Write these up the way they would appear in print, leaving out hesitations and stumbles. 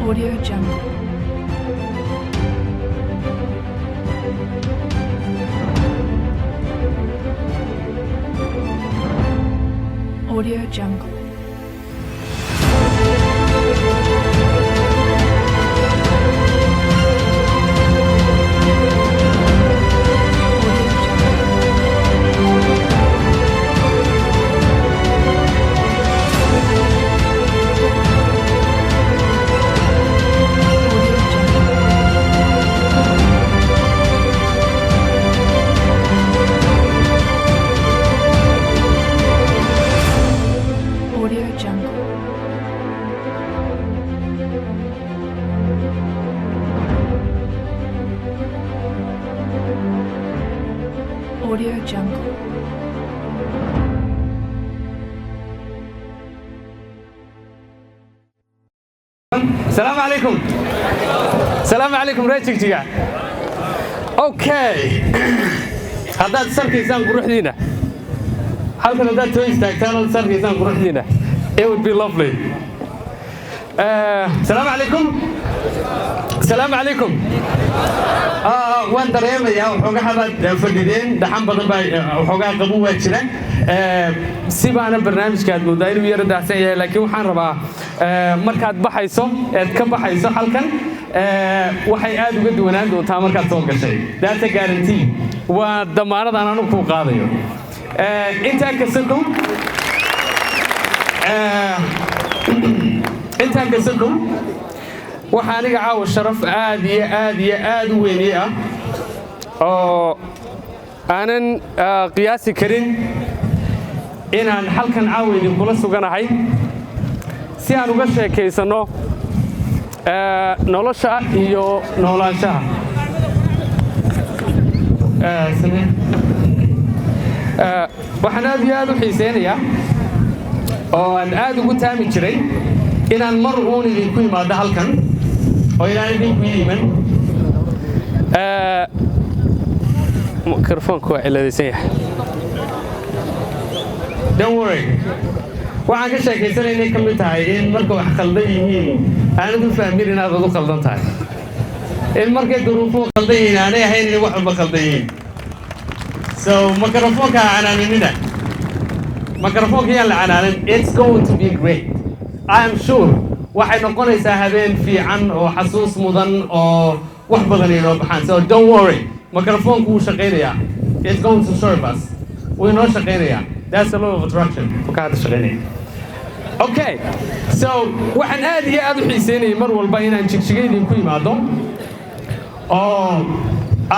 Audio Jungle. Audio Jungle. Audio Jungle. السلام عليكم. السلام عليكم رجيجيga. Okay. هذا سركيسان قروحدينا. halkan hadaad soo istaagtaan sarkiisaan quruxdiina. It would be lovely. السلام عليكم. السلام عليكم. waan dareemayaa waxoogaa xabaad fadhideen dhaxan badan baa waxoogaa qabow waa jira si baana barnaamijkaad moodaa inuu yara daacsan yahay laakiin waxaan rabaa markaad baxayso eed ka baxayso halkan waxay aad uga duwanaan doontaa markaad soo gashay that's a guarantee waa damaanadaan anu ku qaadayo intaa ka sokow waxaa aniga caawa sharaf aad iyo aad u weynii ah oo aanan qiyaasi karin inaan halkan caawa idinkula suganahay si aan uga sheekaysanno nolosha iyo noolaanshaha waxaan aad iyo aad u xiiseynayaa oo aan aad ugu taami jiray inaan mar uun idinku imaado halkan oo inaan idinku yiman mikrofoonku waa ciladaysan yahay don't worry waxaan ka sheekaysanay inay ka mid tahay in marka wax khaldan yihiin aanad u fahmin inaad adu khaldan tahay in markay duruufuhu khaldan yihiin aanay ahayn inay wax walba khaldan yihiin so mikrofoonka ha canaaninina mikrofoonka yaan la canaanin it's going to be great I am sure waxay noqonaysaa habeen fiican oo xasuus mudan oo wax badan inoo baxaan so don't worry microphone-ku wuu shaqaynayaa it's going to serve us wuu inoo shaqaynayaa that's a law of attraction marka hadda shaqaynaya okay so waxaan aad iyo aad u xiiseynayay mar walba inaan jigjiga idinku imaado oo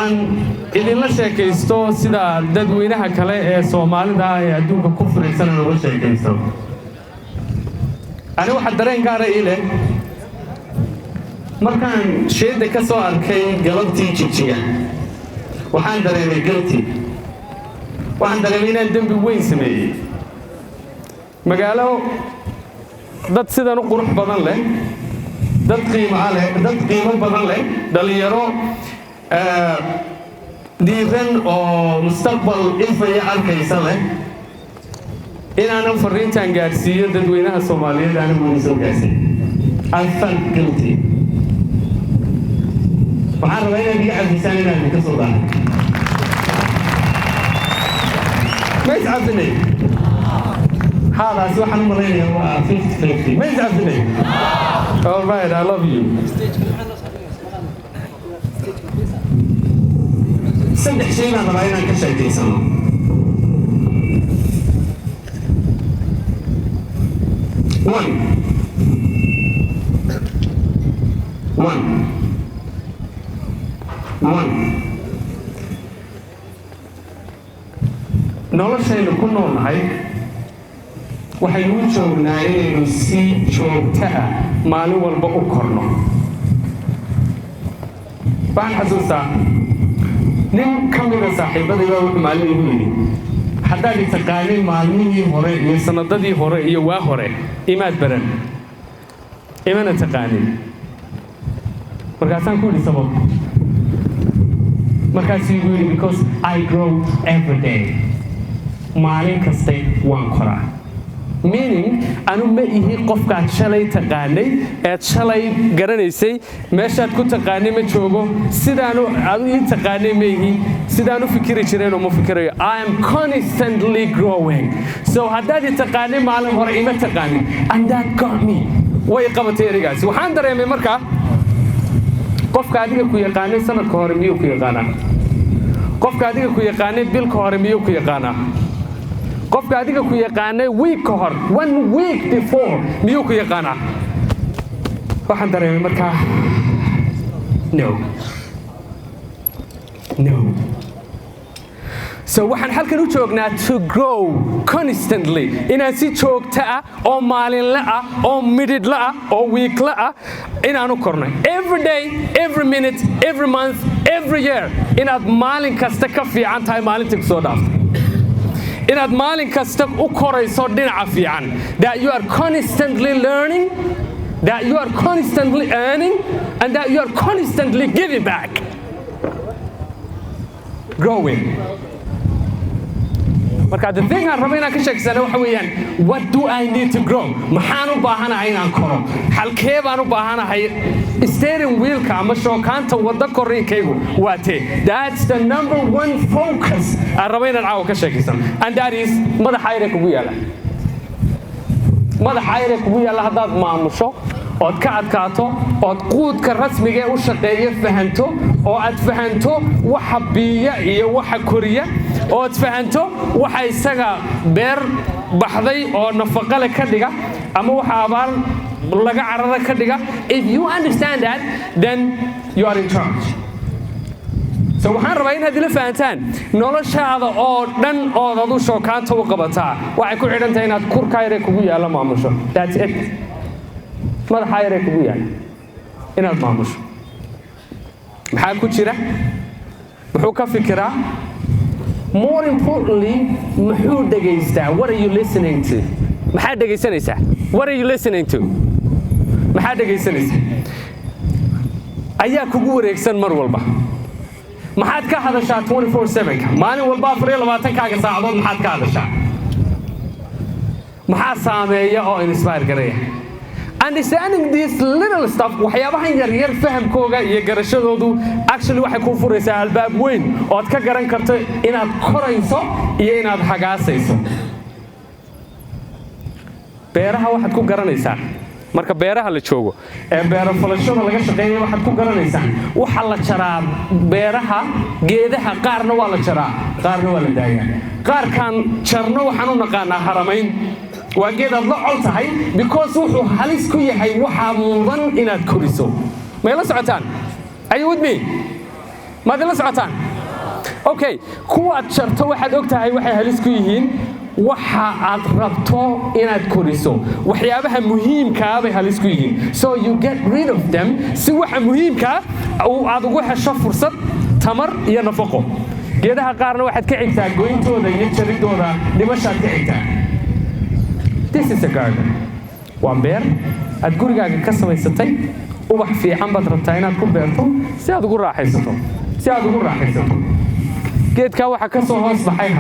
aan idinla sheekaysto sida dadweynaha kale ee soomaalida ah ee adduunka ku fariisan loola sheekaysto أنا واحد درين قارئ إله مركان شيء ده كسر كي قلبتي تشيجيا وحان درين قلبتي وحان درين الدم بوين سمي مقالو دت سيدا نقروح بدن له دت قيمة عليه دت قيمة بدن له دليرو ديفن أو مستقبل إنفي على كيسله إن أنا فرين تانجارسية تدوينها الصومالية أنا مونسو كاسي I felt guilty وعارف أنا بيجي على لساني أنا كصدق ما يزعلني هذا سوى حن مريني هو 50-50 ما يزعلني all right I love you صدق شيء ما رأينا كشيء تيسانه One. noloshaynu ku noolnahay waxaynu u joognaa inaynu si joogto ah maalin walba u korno waxaan xasuustaa nin ka mida saaxiibadayda wuxuu maalin igu yidhi haddaad taqaanin maalmihii hore iyo sanadadii hore iyo waa hore imaad baran imana taqaanin markaasaan ku yidhi sabab markaasuu igu yidhi because I grow every day maalin kastay waan koraa meaning anu ma ihi qofkaad shalay taqaanay eed shalay garanaysay meeshaad ku taqaanay ma joogo sidaanu aad ii taqaanay ma ihi sidaanu fikiri jireenoo ma fikirayo I am constantly growing so haddaad ii taqaanay maalin hore ima taqaanin and that got me way qabatay erigaasi waxaan dareemay markaa qofka adiga ku yaqaanay sanadka hore miyuu ku yaqaanaa qofka adiga ku yaqaanay bilka hore miyuu ku yaqaanaa qofka adiga ku yaqaanay week ka hor 1 week before miyuu ku yaqaanaa waxaan dareemay markaa no so waxaan halkan u joognaa to grow constantly inaan si joogto ah oo maalinle ah oo midhidle ah oo weekle ah inaanu korno every day every minute every month every year inaad maalin kasta ka fiican tahay maalintii kusoo dhaaftay inaad maalin kasta u korayso dhinaca fiican that you are constantly learning that you are constantly earning and that you are constantly giving back growing marka the thing aan rabo inaan ka sheegsano waxa weeyaan what do I need to grow maxaan u baahanahay inaan koro halkee baan u baahanahay steering wheelka ama shookaanta wadda korriinkaygu waa tee that's the number one focus aan rabo inaan caawa ka sheegaysano and that is madaxa ayre kugu yaala madaxa ayre kugu yaala haddaad maamusho ood ka adkaato ood quudka rasmiga ee u shaqeeya fahanto oo aad fahanto waxa biya iyo waxa koriya ood fahanto waxa isaga beer baxday oo nafaqo leh ka dhiga ama waxa abaar laga carara ka dhiga if you understand that then you are in charge so waxaan rabaa inaad ila fahantaan noloshaada oo dhan ood adu shookaanta u qabataa waxay ku xidhan tahay inaad kurka yare kugu yaala maamusho that's it madaxa yare kugu yaala inaad maamusho maxaa ku jira muxuu ka fikiraa more importantly muxuu dhegaystaa what are you listening to maxaa dhegaysanaysaa what are you listening to maxaa dhegaysanaysaa ayaa kugu wareegsan mar walba maxaad ka hadashaa 24/7 maalin walba 24 saacadood maxaad ka hadashaa maxaa saameeya oo inspire gareeya understanding this little stuff waxyaabahan yaryar fahamkooga iyo garashadoodu actually waxay kuu furaysaa albaab weyn ood ka garan karto inaad korayso iyo inaad hagaasayso beeraha waxaad ku garanaysaa marka beeraha la joogo ee beero falashada laga shaqeeyo waxaad ku garanaysaa waxa la jaraa beeraha geedaha qaarna waa la jaraa qaarna waa la daayaa qaarkan jarno waxaan u naqaanaa haramayn waa geed aad la col tahay because wuxuu halis ku yahay waxaa mudan inaad koriso may la socotaan are you with me maad la socotaan okay kuwaad jarto waxaad og tahay waxay halis ku yihiin waxa aad rabto inaad koriso waxyaabaha muhiimka bay halis ku yihiin so you get rid of them si waxa muhiimka aad ugu hesho fursad tamar iyo nafaqo geedaha qaarna waxaad ka xigtaa goyntooda iyo jaridooda dhimashaad ka xigtaa this is a garden waa beer aad gurigaaga ka samaysatay ubax fiican baad rabtaa inaad ku beerto si aad ugu raaxaysato geedka waxa ka soo hoos baxay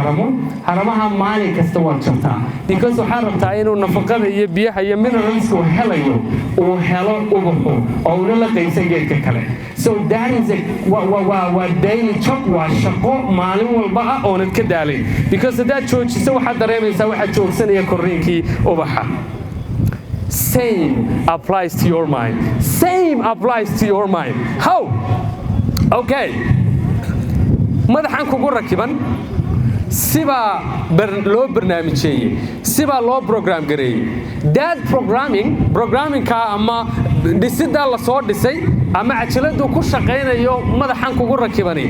haramaha maalin kasta waad jartaa because waxaad rabtaa inuu nafaqada iyo biyaha iyo mineralska uu helayo uu helo ubaxu oo uu la qaysan geedka kale so that is a daily job waa shaqo maalin walba ah oonad ka daalin because haddaad joojiso waxaad dareemaysaa waxaad joogsanaya korriinkii ubaxa same applies to your mind how okay madaxan kugu rakiban sibaa loo barnaamijiyey sibaa loo program gareeyey that programmingka ama dhisiddaa la soo dhisay ama cajaladu ku shaqaynayo madaxan kugu rakibani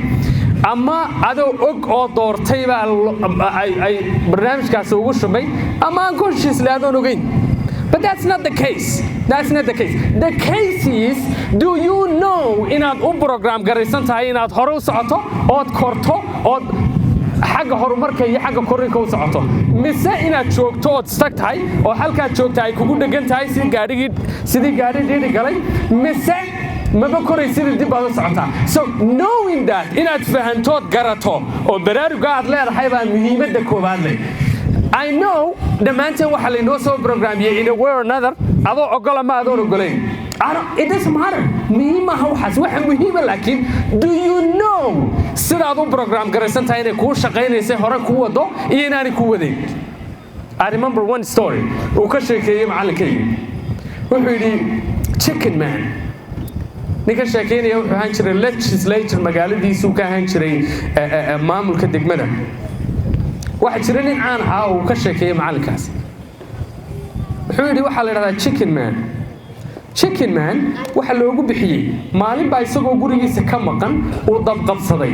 ama adoo og oo doortay baa ay barnaamijkaasi ugu shubay ama aan consciously adoon ogeyn but that's not the case the case is do you know inaad u program garaysan tahay inaad hore u socoto ood korto ood xagga horumarka iyo xagga korriinka u socoto mise inaad joogto ood stag tahay oo halkaad joogta ay kugu dhegan tahay sidii gaadhi dhiidhi galay mise maba koray sidii dib baad u socotaa so knowing that inaad fahantood garato oo baraaruga aad leedahay baa muhiimadda koowaad leh I know dhammaanteen waxa laynoo soo programiyey in a way or another adoo ogola ma adoon ogolayn it doesn't matter muhiim aha waxaas waxa muhiima laakiin do you know sidaad u program garaysan tahay inay kuu shaqaynaysay hore kuu wado iyo inaanay kuu wadayn I remember one story uu ka sheekeeyey macallinkayga wuxuu yidhi chicken man ninka sheekeynaya wuxuu ahaan jiray legislature magaaladiisuu ka ahaan jiray maamulka degmada waxa jira nin caan ah oo ka sheekeeyay macallinkaas wuxuu yidhi waxaa la yidhahdaa chicken man waxa loogu bixiyey maalin baa isagoo gurigiisa ka maqan uu dabqabsaday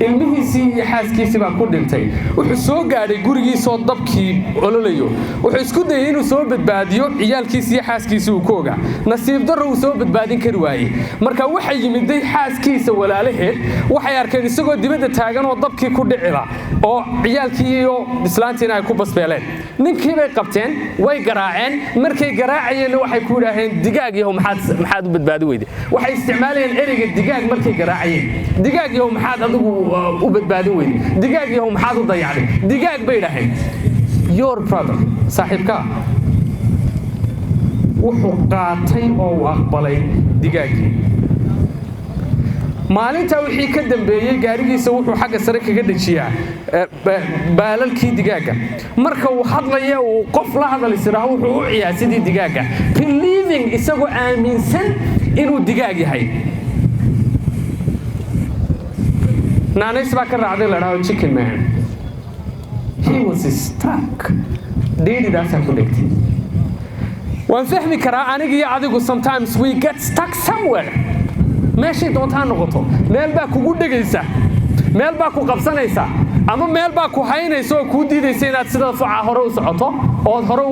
ilmihiisii iyo xaaskiisii baa ku dhintay wuxuu soo gaadhay gurigiisoo dabkii ololayo wuxuu isku dayay inuu soo badbaadiyo ciyaalkiisii iyo xaaskiisii uu ku ogaa nasiib darro uu soo badbaadin kari waayey marka waxay yimiday xaaskiisa walaalaheed waxay arkeen isagoo dibadda taagan oo dabkii ku dhicila oo ciyaalkii iyo islaantiina ay ku basbeeleen ninkii bay qabteen way garaaceen markay garaacayeenna waxay ku yidhaaheen digaag iyo maxaad u badbaadi weyday waxay isticmaalayeen ereyga digaag markay garaacayeen digaag iyo maxaad adigu u badbaadin weyday digaag iyo maxaad u dayacday digaag bay yidhaaheen your brother saaxiibkaa wuxuu qaatay oo uu aqbalay digaaggii maalintaa wixii ka dambeeyey gaarigiisa wuxuu xagga sare kaga dejiyaa baalalkii digaagga marka uu hadlaya uu qof la hadal isiraaho wuxuu u ciyaa sidii digaagga believing isagoo aaminsan inuu digaag yahay naanays baa ka raacday la dhaho chicken man he was stuck dhiidhidaasaa ku dhegtay waan fahmi karaa aniga iyo adigu sometimes we get stuck somewhere meeshay doontaa noqoto meel baa kugu dhegaysa meel baa ku qabsanaysa ama meel baa ku haynaysa oo kuu diidaysa inaad sida fuca hore u socoto ood hore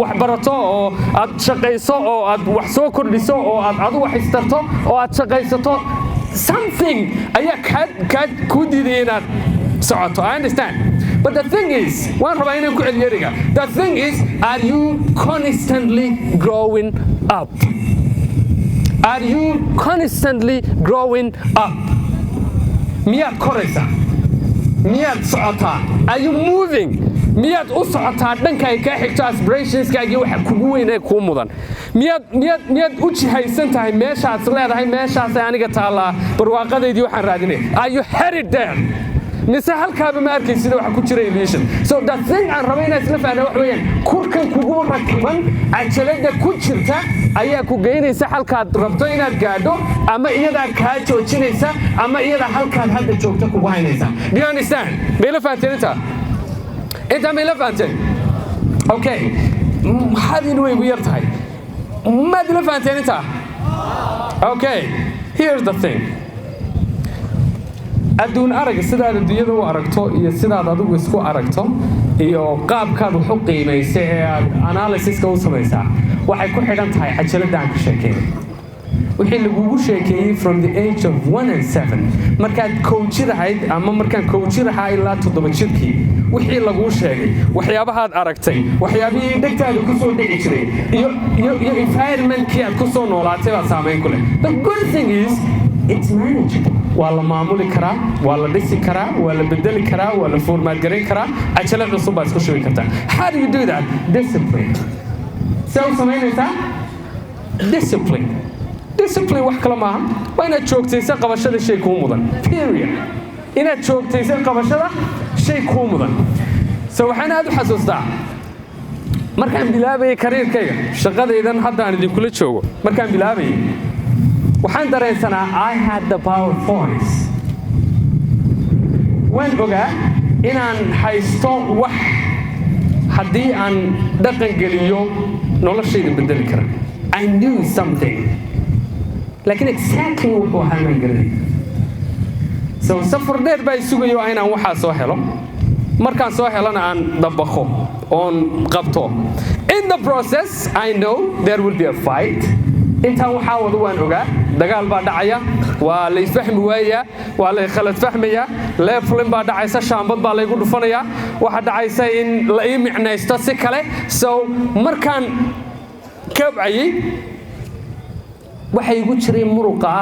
wax barato oo aad shaqayso oo aad wax soo kordhiso oo aad adu wax istarto oo aad shaqaysato something ayaa kuu diidaya inaad socoto I understand but the thing is waan rabaa inaan ku celiyo eriga the thing is are you constantly growing up Are you constantly growing up? Miyaad koraysaa? Miyaad socotaa? Are you moving? Miyaad u socotaa dhanka ay kaa xigto aspirationskaagii waxa kugu weyn ee kuu mudan? Miyaad u jihaysan tahay meeshaad leedahay meeshaasay aniga taallaa barwaaqadaydii waxaan raadinay? Are you headed there? mise halkaaba ma arkaysid waxa ku jira illusion so the thing aan rabo inaan isla fahanno wax weeyaan kurkan kugu rakiban cajalada ku jirta ayaa ku geynaysa halkaad rabto inaad gaadho ama iyadaa kaa joojinaysa ama iyadaa halkaad hadda joogta kugu haynaysa do you understand bayla fahanteen inta bayla fahanteen okay maxaad way ugu yar tahay maad ila fahanteen inta okay here's the thing adduun arag sidaad adduunyada u aragto iyo sidaad adigu isku aragto iyo qaabkaad wax u qiimaysa ee aad analysiska u samaysaa waxay ku xidhan tahay cajalada aan ka sheekeeyay wixii lagugu sheekeeyey from the age of 1 and 7 markaad kowjirahayd ama markaan kowjirahaa ilaa 7 jirkii wixii laguu sheegay waxyaabahaad aragtay waxyaabihii dhegtaada ku soo dhici jiray iyo environmentkii aad ku soo noolaatay baa saamayn ku leh the good thing is it's manageable waa la maamuli karaa waa la dhisi karaa waa la bedeli karaa waa la formaat garan karaa cajalad cusub baad isku shubi kartaa how do you do that discipline see u samaynaysaa discipline wax kale maaha waa inaad joogtaysa qabashada shay kuu mudan period inaad joogtaysa qabashada shay kuu mudan so waxaan aad u xasuustaa markaan bilaabayay kariirkayga shaqadaydan hadda aan idinkula joogo markaan bilaabayay waxaan dareensanaa I had the power voice waan ogaa inaan haysto wax haddii aan dhaqan geliyo noloshayda bedeli kara I knew something laakiin exactly wuxuu ahaa maan garanay so safar dheer baa isugayo inaan waxaa soo helo markaan soo helana aan dabaqo oon qabto in the process I know there will be a fight intaan waxaa wada waan ogaa dagaal baa dhacaya waa la isfahmi waayaa waa la khalad fahmaya leeflin baa dhacaysa shaambad baa laygu dhufanayaa waxa dhacaysa in la ii micnaysto si kale so markaan kabcayay waxa igu jiray muruqa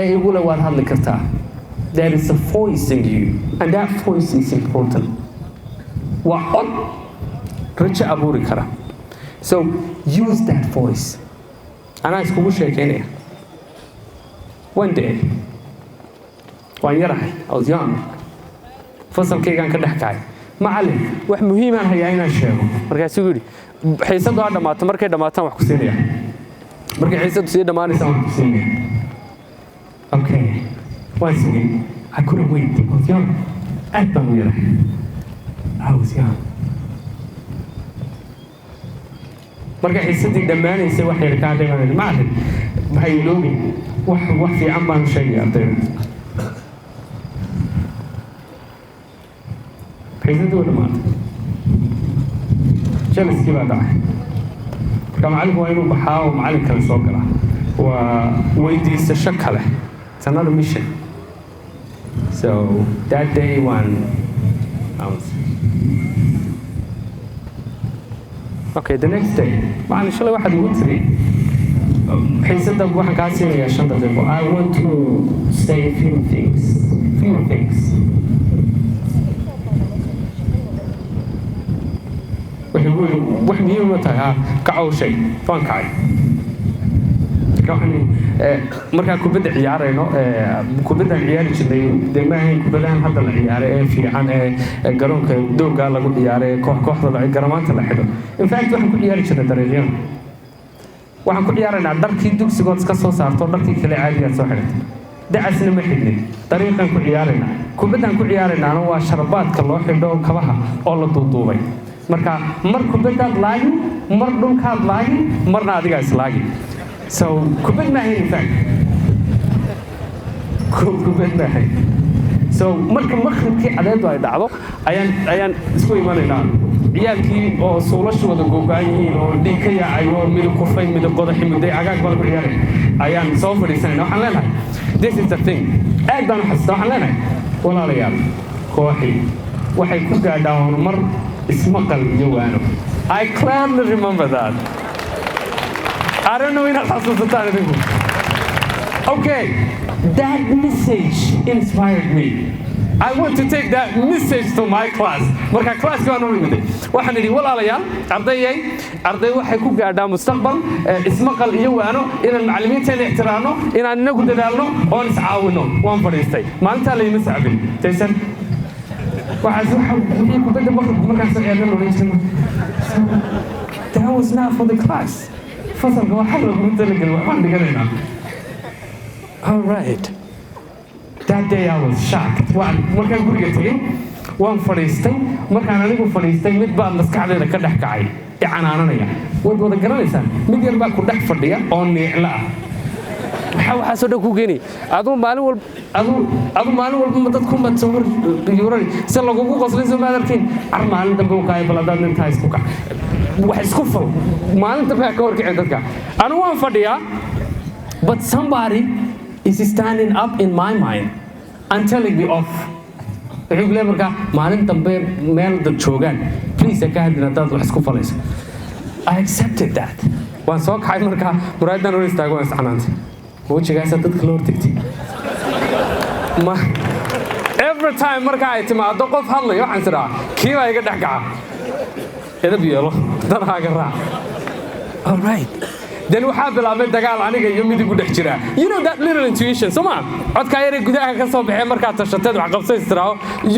ee igu le waad hadli kartaa there is a voice in you and that voice is important waa cod rajo abuuri kara. So use that voice. Anaa iskugu sheekeynaya. One day, waan yarahay, I was young. Fasalkaygaan ka dhex kacay. Macallin, wax muhiimaan hayaa inaan sheego. Markaasuu yidhi, xiisadu ha dhammaato, markay dhammaataan wax ku siinaya. Markay xiisadu sii dhammaanaysaan wax ku siinaya. Okay, waan sugay. I couldn't wait. I was young. Aad baan u yarahay. I was young. Markay xiisadii dhammaanaysay wax yar kaa dhimanaysa. Macallin, maxay iloobi? wax fiican baan sheegay ardayda. xiisadii waa dhammaatay. jaliskii baa dhacay. marka macallinku waa inuu baxaa oo macallin kale soo galaa. waa weydiisasho kale. It's another mission. So that day when okay, the next day, macallin shalay waxaad igu tiri xiisada waxaan kaa siinayaa 5 daqiiqo. I want to say a few things. wax muhiim ma tahay kacow shay waan kacay. markaan kubadda ciyaarayno kubaddaan ciyaari jirnay dee ma ahayn kubadahan hadda la ciyaaray ee fiican ee garoonka dooggaa lagu ciyaaray kooxda garamaanta la xidho. In fact waxaan ku ciyaari jirnay dariiqyada. waxaan ku ciyaaraynaa dharkii dugsigood iska soo saarto dharkii kale caadigaad soo xidhatay. dacasna ma xidhnin. dariiqaan ku ciyaaraynaa. kubaddaan ku ciyaaraynaana waa sharbaadka loo xidho kabaha oo la duuduubay. marka mar kubaddaad laagin, mar dhulkaad laagin, marna adigaa islaagin. So kubad ma ahayn in fact. kubad ma ahayn. So marka makhribkii cadeedu ay dhacdo ayaan isku imanaynaa. ciyaalkii oo suulashooda googaan yihiin oo dhiig ka yaacayo oo midab kufay midab qodaxi midday cagaag baan ku ciyaaray ayaan soo fadhiisanayna. waxaan leenahay this is the thing. aad baan u xasuustaa. waxaan leenahay walaalayaal kooxii waxay ku gaadhaa horumar ismaqal iyo waano. I clearly remember that. I don't know inaad xasuusataan idinku. Okay, that message inspired me. I want to take that message to my class. marka classka waan u imiday. waxaan idhi walaalayaal arday waxay ku gaadhaa mustaqbal ismaqal iyo waano inaan macallimiinteena ixtiraamno inaan inagu dadaalno oon iscaawino. waan fadhiistay. maalintaa layma sacbin. taysan wixii kubadda markaan soo ciyaarna loolan jiray. That was not for the class. fasalka waa xal lagu talagalay waxaan dhiganaynaa. All right. That day I was shocked. markaan guriga tegey waan fadhiistay. markaan anigu fadhiistay mid baa maskaxdeeda ka dhex kacay ee canaananaya. waad wada garanaysaan mid yar baa ku dhex fadhiya oo niicla ah. waxaasoo dhan ku geeni aduu maalin walba dadku ma soo yuuran si lagugu qoslin soo maadarkiin ar maalin dambe u kaay baladaad intaa isku kac wax isku fal maalinta baa ka horkicin dadka. anu waan fadhiyaa but somebody is standing up in my mind and telling me off. wuxuu leeyahay markaa maalin dambe meel dad joogaan please ka hadina dad wax isku falayso. I accepted that. waan soo kacay markaa muraayaddan hor istaago waan iscanaantay. wajigaasa dadka loo hortagtay. every time marka ay timaado qof hadlayo waxaan tiraa kii baa iga dhex gaca edab yeelo danaaga raac. All right. then waxaa bilaabay dagaal aniga iyo midigu dhex jira. You know that little intuition soma codkaa yare gudaha ka soo baxee markaad tashateed wax qabsaystiraaho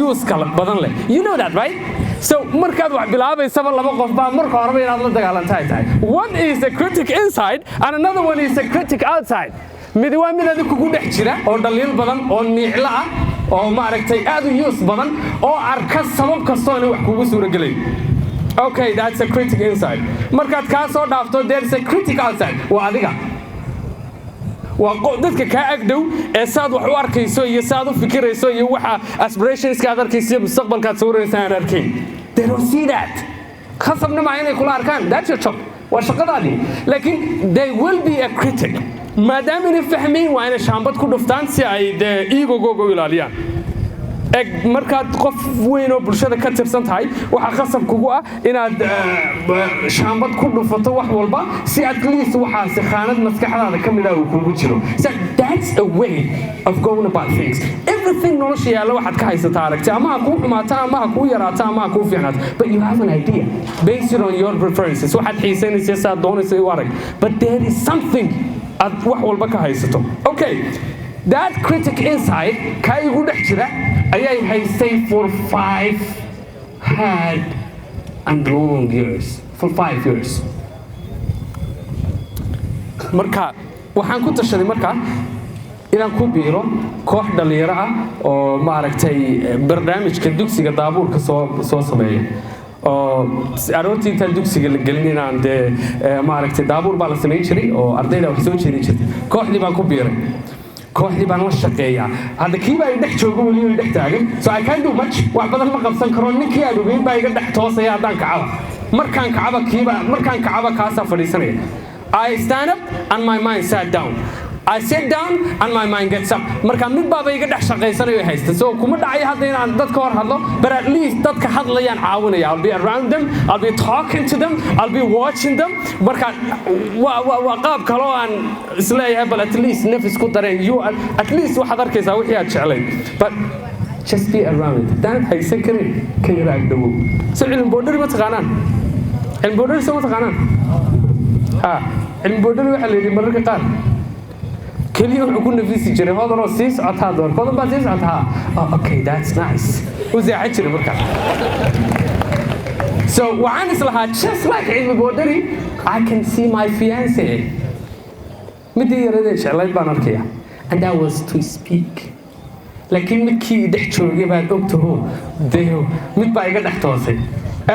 use kala badan leh. You know that right? So markaad wax bilaabaysaba laba qof baa marka horeba inaad la dagaalantahay tahay. One is a critic inside and another one is a critic outside. mid waa mid adiga kugu dhex jira oo dhaliil badan oo niicla ah oo maaragtay aad u use badan oo arka sabab kastoo inay wax kugu suuragelay. Okay, that's a critic inside. markaad kaa soo dhaafto there's a critic outside. waa adiga waa dadka kaa agdhow ee saad wax u arkayso iyo saad u fikirayso iyo waxa aspirationska aad arkayso iyo mustaqbalkaad sawiraysa aan arkayn. They don't see that. khasabna ma inay kula arkaan. That's your job. waa shaqadaadii. laakiin they will be a critic. maadaama inay fahmayn waa inay shaambad ku dhuftaan si ay dee iigogooga u ilaaliyaan. markaad qof weyn oo bulshada ka tirsan tahay waxaa khasab kugu ah inaad shaambad ku dhufato wax walba si at least waxaasi khaanad maskaxdaada ka mid ah uu kugu jiro. So that's a way of going about things. Every anything nolosha yaalla waxaad ka haysataa aragti ama ha kuu xumaata ama ha kuu yaraata ama ha kuu fiicnaata but you have an idea based on your preferences waxaad xiisaynaysa saad doonaysa u arag but there is something aad wax walba ka haysato okay that critic inside ka igu dhex jira ayay haystay for 5 hard and long years for 5 years marka waxaan ku tashaday marka inaan ku biiro koox dhalinyaro ah oo maaragtay barnaamijka dugsiga daabuurka soo sameeya oo aroortii intaan dugsiga la gelin inaan dee maaragtay daabuur baa la samayn jiray oo ardayda wax soo jeedin jirtay kooxdii baan ku biiray kooxdii baan la shaqeeyaa hadda kii baa dhex jooga weli oo dhex taagan so I can't do much wax badan ma qabsan karo ninkii aan ogeyn baa iga dhex toosaya haddaan kacaba markaan kacaba kaasaa fadhiisanaya I stand up and my mind sat down. I sit down and my mind gets up. Marka mid baaba iga dhex shaqaysanayo haysta. So kuma dhacay hadda inaan dadka hor hadlo, but at least dadka hadlayaan caawinaya. I'll be around them, I'll be talking to them, I'll be watching them. Marka waa qaab kale oo aan isleeyahay bal at least nafis ku dareen. You at least waxaad arkaysaa wixii aad jeclayd. But just be around it. Hadaan haysan karin ka yaraag dhawow. So cilmi boodhari ma taqaanaan? Cilmi boodhari soo ma taqaanaan? cilmi boodhari waxaa la yidhi mararka qaar keliya wuxuu ku nafisi jiray hodanoo sii socotaa door hodan baa sii socotaa okay that's nice u seexan jiray markaas so waxaan islahaa just like cilmi boodhari I can see my fiancé midii yaradee jeclayd baan arkaya and that was to speak laakiin midkii dhex joogay baad ogtaho deyo mid baa iga dhex toosay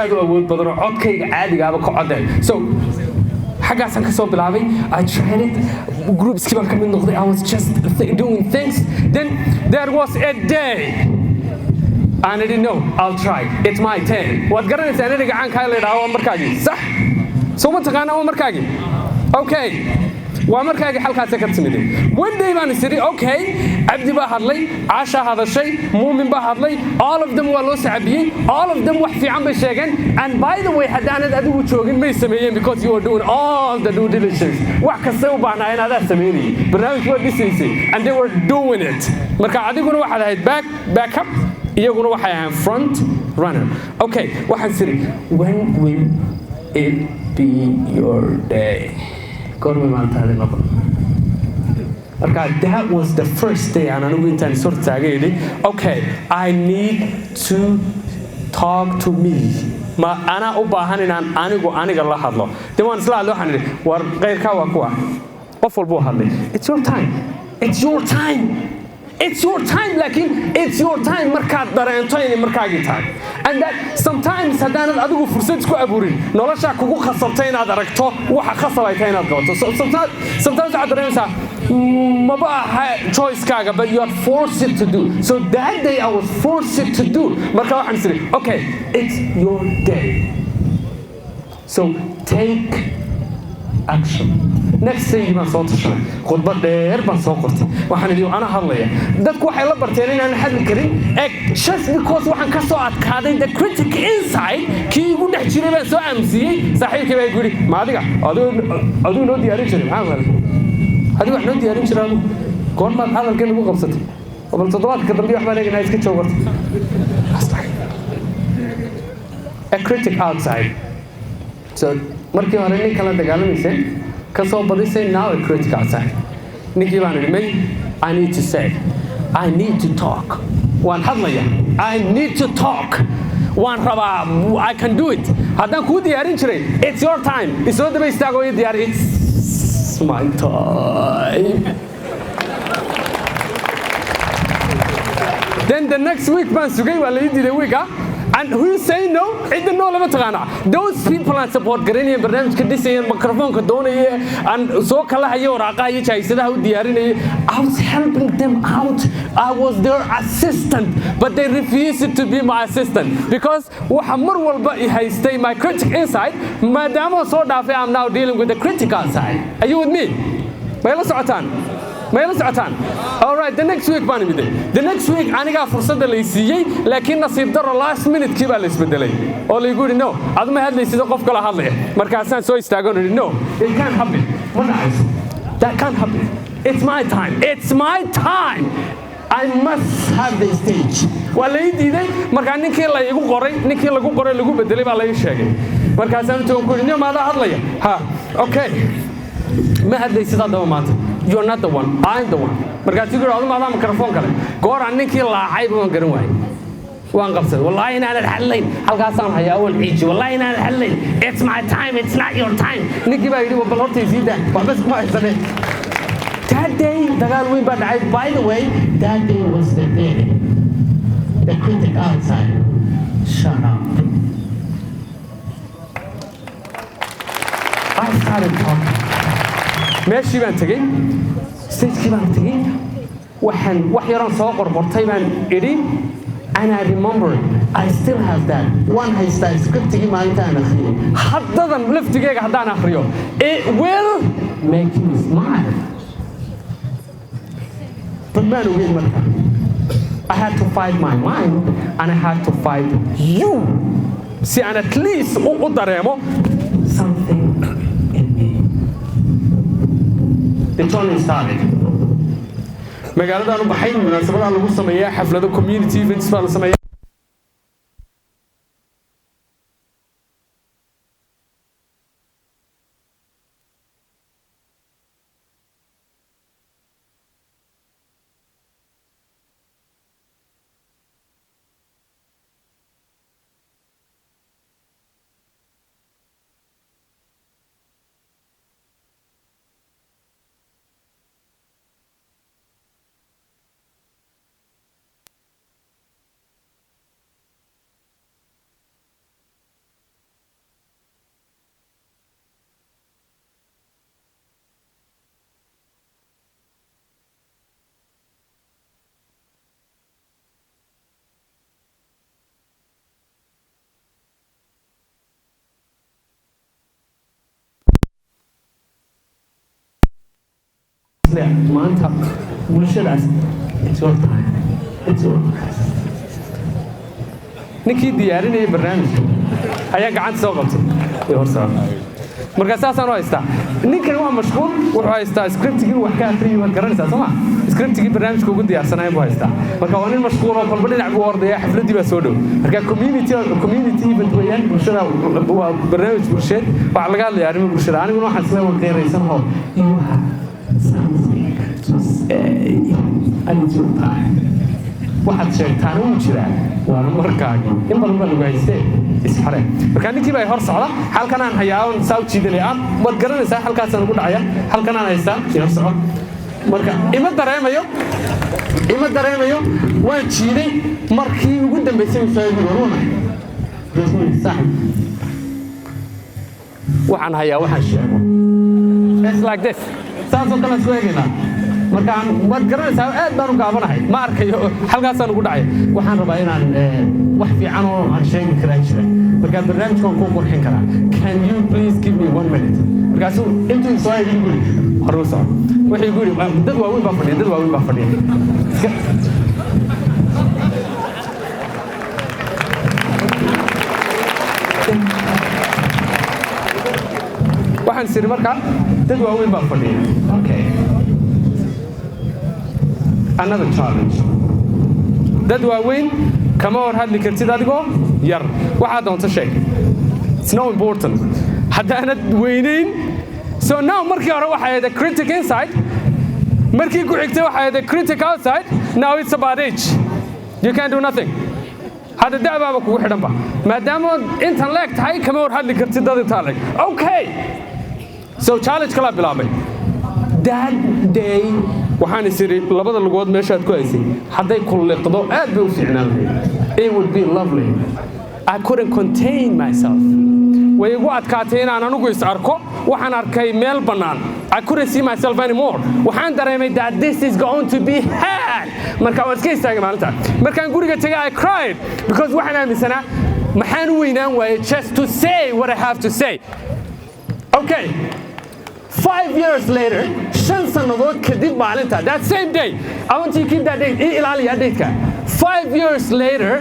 aad u awood badanoo codkayga caadigaaba ka codeen so xaggaasaan ka soo bilaabay I tried it groupskii baan ka mid noqday I was just doing things then there was a day and I didn't know I'll try it's my turn waad garanaysaa aniga gacankaa la yidhaha waa markaagii sax soo ma taqaanaa waa markaagii okay waa markaagii xalkaasa ka timiday one day baan isiri okay cabdi baa hadlay caashaa hadashay muumin baa hadlay all of them waa loo sacabiyey all of them wax fiican bay sheegeen and by the way haddaanad adigu joogin may sameeyeen because you were doing all the due diligence wax kastay u baahnaayeen adaa sameynayay barnaamijku waa dhisaysay and they were doing it marka adiguna waxaad ahayd back up iyaguna waxay ahayn front runner okay waxaan siri when will it be your day gormay maantaadi noqon marka that was the first day aan anigu intaan is hortaaga idhi okay I need to talk to me ma anaa u baahan inaan aniga la hadlo de waan isla hadlo waxaan idhi war qayrkaa waa kuwa qof walbuu hadlay it's your time it's your time it's your time laakiin it's your time markaad dareento inay markaagii tahay and that sometimes haddaanad adigu fursad isku abuurin noloshaa kugu khasabtay inaad aragto waxa khasab ay tahay inaad qabato sometimes waxaad dareemaysaa maba aha choicekaaga but you are forced to do so that day I was forced to do marka waxaan isiri okay it's your day so take action next thing baan soo tashanay khudbad dheer baan soo qortay waxaan idhi ana hadlaya dadku waxay la barteen inaan hadli karin just because waxaan ka soo adkaaday the critic inside kii igu dhex jiray baan soo amsiyey saaxiibkii baa igu yidhi ma adigu noo diyaarin jiray maxaa adigu wax noo diyaarin jiray goormaad hadalkan ugu qabsatay bal toddobaadka dambe wax baan eegnaa iska joog warta a critic outside so markii hore nin kala dagaalamaysay ka soo badisay now a critic outside ninkii baan idhi may I need to say I need to talk waan hadlaya I need to talk waan rabaa I can do it haddaan kuu diyaarin jiray it's your time isoo daba istaago iyo diyaari it's my time then the next week baan sugay waa la ii diiday weeka and who say no cidda no lama taqaana those people aan support garanayeen barnaamijka dhisayeen microphone-ka doonaya aan soo kala hayo waraaqaha iyo jahaysadaha u diyaarinayay I was helping them out I was their assistant but they refused to be my assistant because waxa mar walba I haystay my critic inside maadaama soo dhaafay I'm now dealing with the critical side are you with me ma ila socotaan all right the next week baan imid the next week aniga fursadda la siiyay laakiin nasiib daro last minute kii baa la isbedelay oo la igu yiri no aduma hadlaysid qof kale hadlaya markaasaan soo istaagan yiri no it can't happen that can't happen it's my time I must have the stage. Waa la ii diiday markaa ninkii la igu qoray ninkii lagu qoray lagu bedelay baa la ii sheegay markaasaan intuu ku yidhi maada hadlaya ha okay ma hadlaysid haddaba maanta you're not the one I'm the one markaasuu yidhi adu maadaa mikrafoon kale goor aan ninkii laacay baan garan waayay waan qabsaday wallaahi inaanan hadlayn halkaasaan hayaa awal ciiji wallaahi inaanan hadlayn it's my time it's not your time ninkii baa yidhi bal horta isiida waxba iskuma haysane that day dagaal weyn baa dhacay by the way that day was the day the critic outside shut up I started talking meeshii baan tegey stagekii baan tegey waxaan wax yaran soo qorqortay baan idhi and I remember I still have that one haystaa scriptigii maalintaan akhriyay haddadan laftigeyga haddaan akhriyo it will make you smile but maan ogeyn marka I had to fight my mind and I had to fight you si aan at least u dareemo something in me the journey started magaaladaan u baxay munaasabadaha lagu sameeyaa xaflado community events baa la sameeyaa maanta bulshadaas it's your time it's your ninkii diyaarinayay barnaamijka ayaa gacanta soo qabtay iyo horsaar markaa saasaan u haystaa ninkani waa mashquul wuxuu haystaa scriptigii wax ka akriyay waad garanaysaa soo ma scriptigii barnaamijka ugu diyaarsanaya buu haystaa marka waa nin mashquul oo kolba dhinac buu ordaya xafladii baa soo dhow marka community event weeyaan bulshada waa barnaamij bulsheed waxaa laga hadlayaa arrimo bulshada aniguna waxaan isla waqeeraysan oo you have something to say and it's your time waxaad sheegtaan uu jiraa waana markaagi in badan baa lagu haystee isxare marka ninkii baa hor socda halkan aan hayaa oo saaw jiidanay aan wad garanaysaa halkaasaan ugu dhacaya halkan aan haystaa hor socod marka ima dareemayo waan jiiday markii ugu dambeysay soo yiri waxaan hayaa waxaan sheego it's like this saasoo kale soo eegaynaa markaan wad garanaysaa aad baan u gaabanahay ma arkayo halkaasaan ugu dhacay waxaan rabaa inaan wax fiican oo aan sheegi karaa jira marka barnaamijkan ku qurxin karaa can you please give me 1 minute markaasuu intuu soo eegin guri hore u socdo wixii guri dad waaweyn baa fadhiya waxaan siri markaa dad waaweyn baa fadhiya okay another challenge dad waaweyn kama hor hadli kartid adigoo yar waxaa doonta sheeg it's no important haddaanad weynayn so now markii hore waxay ahayd critic inside markii ku xigtay waxay ahayd critic outside now it's about age you can't do nothing hadda da'baaba kugu xidhanba maadaama intan leeg tahay kama hor hadli kartid dad intaa leeg okay so challenge kala bilaabay that day waxaan isiri labada lugood meeshaad ku haysay hadday kulliqdo aad bay u fiicnaan lahayd it would be lovely I couldn't contain myself way igu adkaatay inaan anigu is arko waxaan arkay meel bannaan I couldn't see myself anymore waxaan dareemay that this is going to be hard marka waan iska istaagay maalinta markaan guriga tagay I cried because waxaan aaminsanaa maxaan u weynaan waayay just to say what I have to say okay 5 years later, 5 sanadood kadib maalinta, that same day, I want you to keep that date, ilaaliya date-ka. 5 years later,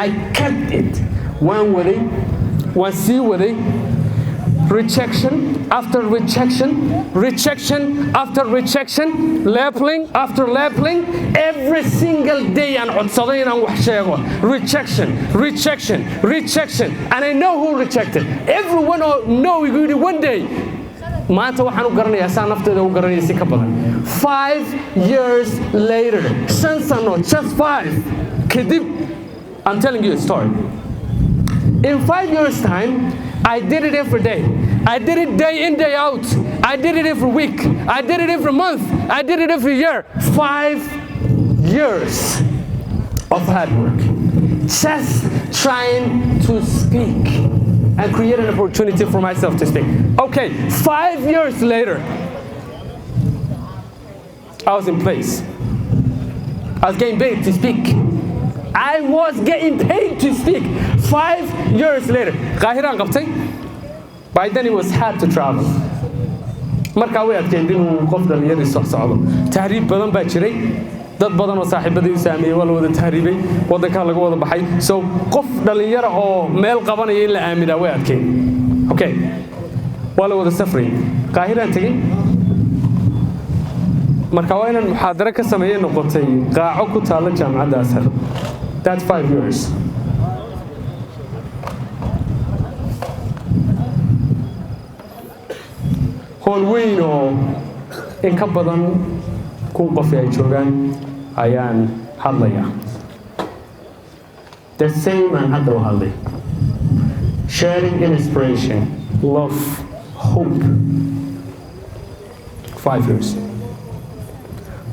I kept it. Waan sii waday, rejection after rejection, rejection after rejection, labeling after labeling. Every single day aan codsaday inaan wax sheego. Rejection, rejection, rejection. And I know who rejected. Everyone know one day. Maanta waxaan u garanayaa saa nafteeda u garanaya si ka badan. 5 years later, 5 sano, just 5. Kadib, I'm telling you a story. In 5 years' time, I did it every day. I did it day in, day out. I did it every week. I did it every month. I did it every year. 5 years of hard work. Just trying to speak and create an opportunity for myself to speak. Okay, 5 years later, I was in place. I was getting paid to speak. I was getting paid to speak. 5 years later. Qaahiraan qabtay. By then it was hard to travel. Markaa way adkeyd inuu qof dhalinyaradiis wax socdo. Tahriib badan baa jiray. Dad badan oo saaxiibadii u saameeyay waa la wada tahriibay. Wadanka laga wada baxay. So qof dhalinyaro oo meel qabanaya in la aaminaa way adkeyd. Okay. Waa la wada safray. Qaahiraan tagay. Markaa waa inaan muxaadaro ka sameeyay noqotay qaaco ku taala Jamacada Asar. That's 5 years. Hool weyn oo in ka badan kun qof ay joogaan ayaan hadlayaa. The same aan hadda u hadlay. Sharing inspiration, love, hope. 5 years.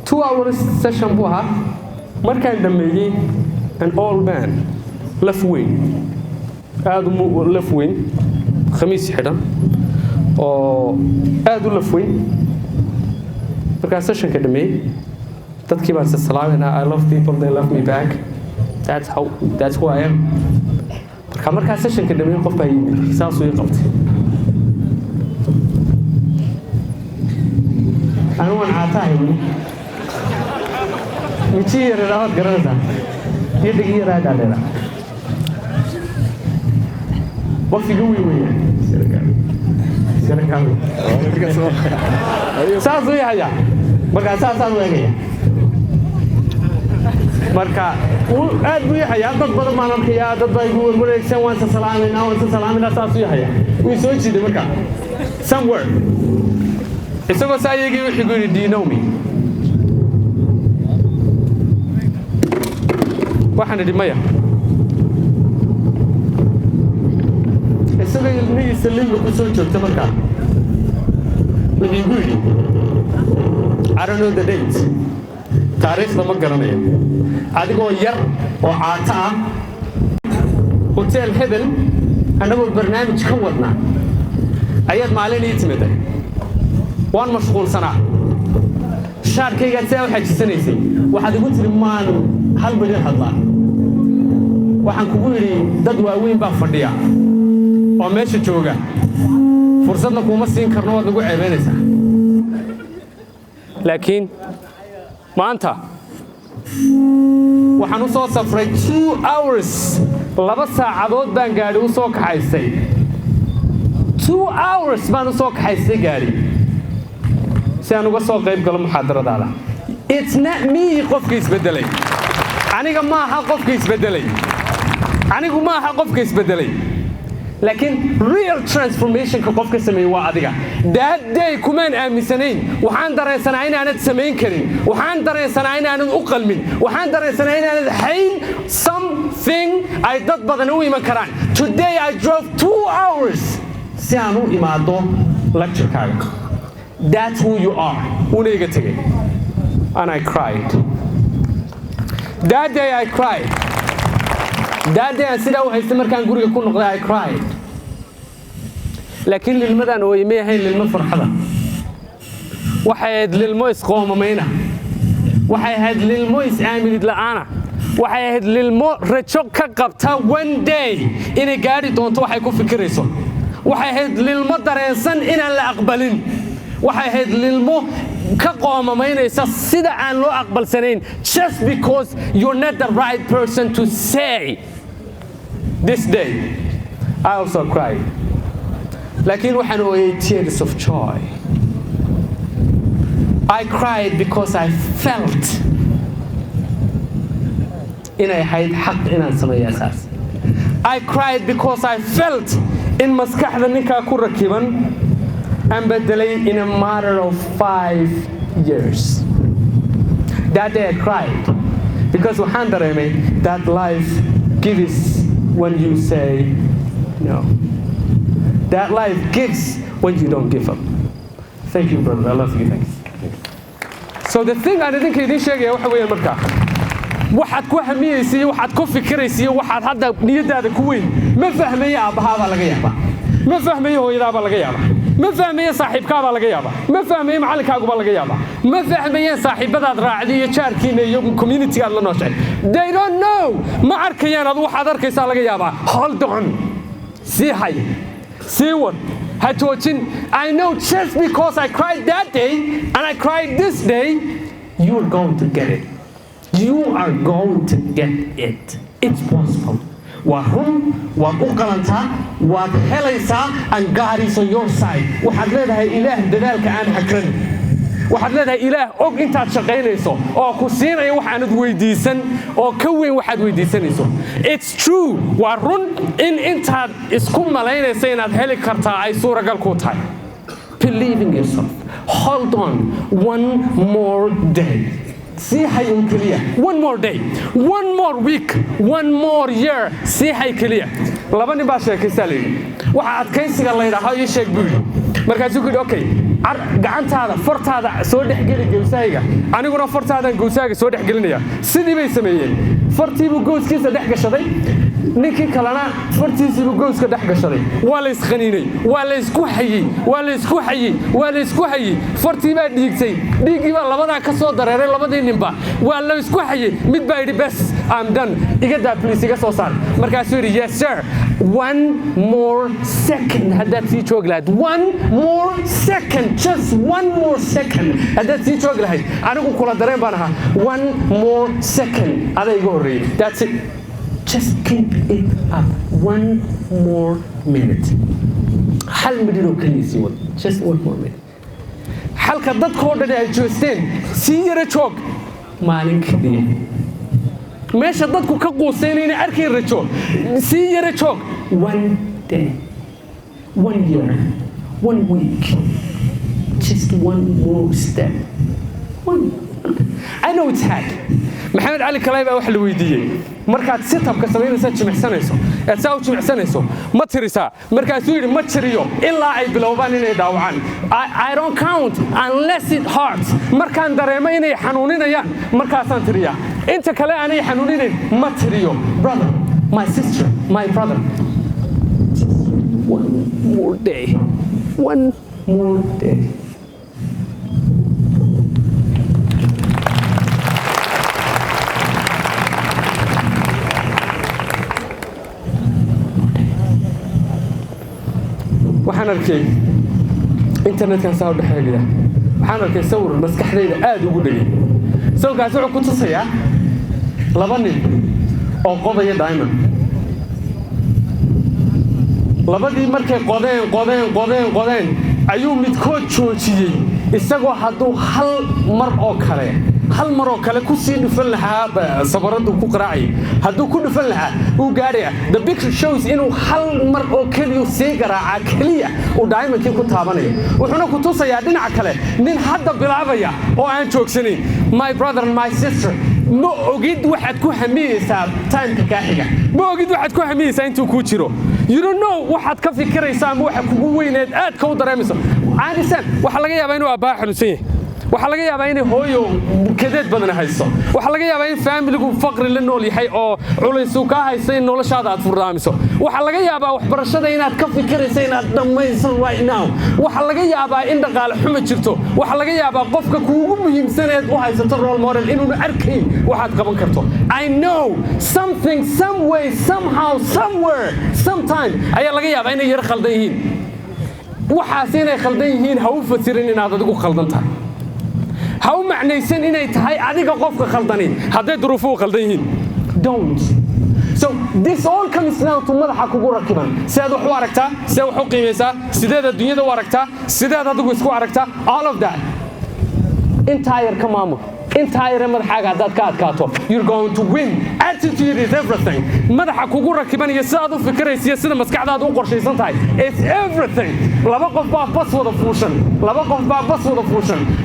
2 hours session buu ahaa. Markaan dhameeyay an old man, laf weyn, aad u laf weyn, khamiis xidhan oo aad u laf weyn. Markaan sessionka dhameeyay, dadkii baan salaamaynaa. I love people, they love me back. That's who I am. Markaan sessionka dhameeyay qof baa yimid, saasuu ii qabtay. Anu waan caatahay weli. Michi yaraa waad garanaysaa. Yadhigi yaraa dhaadheera. Waqtiga weyn. Saasuu yahay. Markaa saasaan u eegaya. Marka aad buu yahay. Dad badan baan arkayaa. Dad baa igu wareegsan. Waan salaaminaa. Saasuu yahay. Wuu soo jiiday markaa. Somewhere. Isagoo saa yeegay wuxuu yidhi, do you know me? Waxaan idhi maya. Isagoo ilmihiisa liiga ku soo joogta markaa. Wuxuu igu yidhi, I don't know the date. Taariikhda ma garanayo. Adigoo yar oo caata ah, hotel Hebel, annagoo barnaamij ka wadnaa, ayaad maalin ii timiday. Waan mashquulsanaa. Shaarkaygaad saa u xajisanaysay. Waxaad igu tiri maan hal bidhin hadlaa. Waxaan kugu yidhi dad waaweyn baa fadhiya oo meesha jooga. Fursadna kuma siin karno, waad nagu ceebeynaysaa. Laakiin maanta waxaan u soo safray 2 hours. 2 saacadood baan gaadhi u soo kaxaysay. 2 hours baan u soo kaxaysay gaadhi. Si aan uga soo qayb galo muxaadaradaada. It's not me qofkii isbedelay. Aniga ma aha qofkii isbedelay. Anigu ma aha qofkii isbedelay. Laakiin real transformation ka qofka sameeyay waa adiga. That day kumaan aaminsanayn. Waxaan dareensanahay inaanad samayn karin. Waxaan dareensanahay inaanad u qalmin. Waxaan dareensanahay inaanad hayn something ay dad badan u iman karaan. Today I drove 2 hours si aan u imaado lecture-kaaga. That's who you are. Unaiga tagay. And I cried. That day I cried. That day sida u haystay markaan guriga ku noqday I cried. Laakiin lilmadan oo imay ahayn lilmo farxada. Waxay ahayd lilmo isqoomamayna. Waxay ahayd lilmo is-aaminid la'aana. Waxay ahayd lilmo rajo ka qabta one day inay gaari doonto waxay ku fikirayso. Waxay ahayd lilmo dareensan inaan la aqbalin. Waxay ahayd lilmo ka qoomamaynaysa sida aan loo aqbalsanayn just because you're not the right person to say. This day I also cried. لكن waxaan ooyay tears of joy. I cried because I felt inay ahayd xaq inaan sameeyo asaas. I cried because I felt in maskaxda ninkaa ku rakiban aan bedelay in a matter of 5 years. That day I cried because waxaan dareemay that life gives when you say no. That life gives when you don't give up. Thank you, brother. I love you. Thanks. So the thing I didn't idin sheegaya waxa weeyaan markaa waxaad ku hamiyeysiin waxaad ku fikiraysiin waxaad hadda niyadaada ku weyn ma fahmayo aabahaaba laga yaabaa ma fahmayo hooyadaaba laga yaabaa ma fahmayo saaxiibkaaba laga yaabaa ma fahmayo macallinkaaguba laga yaabaa ma fahmayo saaxiibadaad raacday iyo jaarkiina iyo community-gaad la nooshay they don't know ma arkayaan adu waxaad arkaysaa laga yaabaa hold on sii hay sii wad ha joojin I know just because I cried that day and I cried this day you're going to get it. You are going to get it. It's possible. Wahum, wabuqalanta, wabhelaysa, and God is on your side. Waxaad leedahay ilaah dadaalka aan hakran. Waxaad leedahay ilaah og intaad shaqaynayso oo ku siinaya waxaanad weydiisan oo ka weyn waxaad weydiisanayso. It's true. Waa run in intaad isku malaynaysa inaad heli kartaa ay suuragal ku tahay. Believe in yourself. Hold on one more day. See how you clear. One more day, one more week, one more year. See how you clear. Laba nin baa sheekaysta leeyahay. Waxa adkaysiga la yiraahdo ii sheeg buu. Markaasuu ku yidhi okay, gacantaada fartaada soo dhexgeli gowsayga. Aniguna fartaada gowsayga soo dhexgelinaya. Sidii bay sameeyeen. Fartiibu gowskiisa dhex gashaday. ninkii kalena fartiisiibu gooska dhex gashaday waa la isqaniinay waa la isku hayay fartii baa dhiigtay dhiigii baa labadaa ka soo dareeray labadii ninba waa la isku hayay mid baa yidhi bes I'm done iga daa please iga soo saar markaasuu yidhi yes sir one more second haddaad sii joog lahayd one more second just one more second haddaad sii joog lahayd anigu kula dareen baan ahaa one more second adaa iga horreeyay that's it just keep it up one more minute hal midin oo kaliya sii wad just one more minute halka dadkoo dhan ay joosteen sii yara joog maalin kaliya meesha dadku ka quuseen inay arkay rajo sii yara joog one day one year one week just one more step one I know it's hard Mohamed Ali Kalay baa wax la weydiiyay markaad setup-ka sameynaysa jimicsanayso ee saa u jimicsanayso ma tirisaa markaasuu yidhi ma tiriyo ilaa ay bilowbaan inay dhaawacaan I don't count unless it hurts markaan dareemo inay xanuuninayaan markaasaan tiriyaa inta kale aanay xanuuninayn ma tiriyo brother my sister my brother one more day one more day waxaan arkay internetkan saa u dhexeegaya waxaan arkay sawir maskaxdayda aad ugu dhagay sawirkaas wuxuu ku tusayaa laba nin oo qodaya diamond labadii markay qodeen ayuu midkood joojiyey isagoo hadduu hal mar oo kale ku sii dhufan lahaa sabaradu ku qaraacay hadduu ku dhufan lahaa uu gaaraya the picture shows inuu hal mar oo kaliya sii garaaca kaliya uu diamondkii ku taabanayo wuxuuna ku tusayaa dhinaca kale nin hadda bilaabaya oo aan joogsanayn my brother and my sister ma ogid waxaad ku hamiyeysaa time-ka kaa xiga ma ogid waxaad ku hamiyeysaa intuu kuu jiro you don't know waxaad ka fikiraysaa ama waxa kugu weyneed aad ka u dareemayso caadisan waxa laga yaabaa inuu abbaa xanuunsan yahay waxa laga yaabaa inay hooyo kadeed badan hayso waxa laga yaabaa in family-gu faqri la nool yahay oo culays uu ka haysto in noloshaada aad furdaamiso waxa laga yaabaa waxbarashada inaad ka fikirayso inaad dhamayso right now waxa laga yaabaa in dhaqaale xumo jirto waxa laga yaabaa qofka kuugu muhiimsaneed u haysato role model inuu arkay waxaad qaban karto I know something some way somehow somewhere sometime ayaa laga yaabaa inay yar khaldan yihiin waxaas inay khaldan yihiin ha u fasirin inaad adigu khaldan tahay ha u macnaysan inay tahay adiga qofka khaldani hadday duruufuhu khaldan yihiin don't so this all comes down to madaxa kugu rakiban sidaad wax u aragtaa sidaad wax u qiimeysaa sideed adduunyada u aragtaa sideed adigu isku aragtaa all of that entire ka maamul entire madaxaaga haddaad ka adkaato you're going to win attitude is everything madaxa kugu rakiban iyo sidaad u fikiraysa iyo sida maskaxdaada u qorshaysan tahay it's everything laba qof baa bas wada fuushan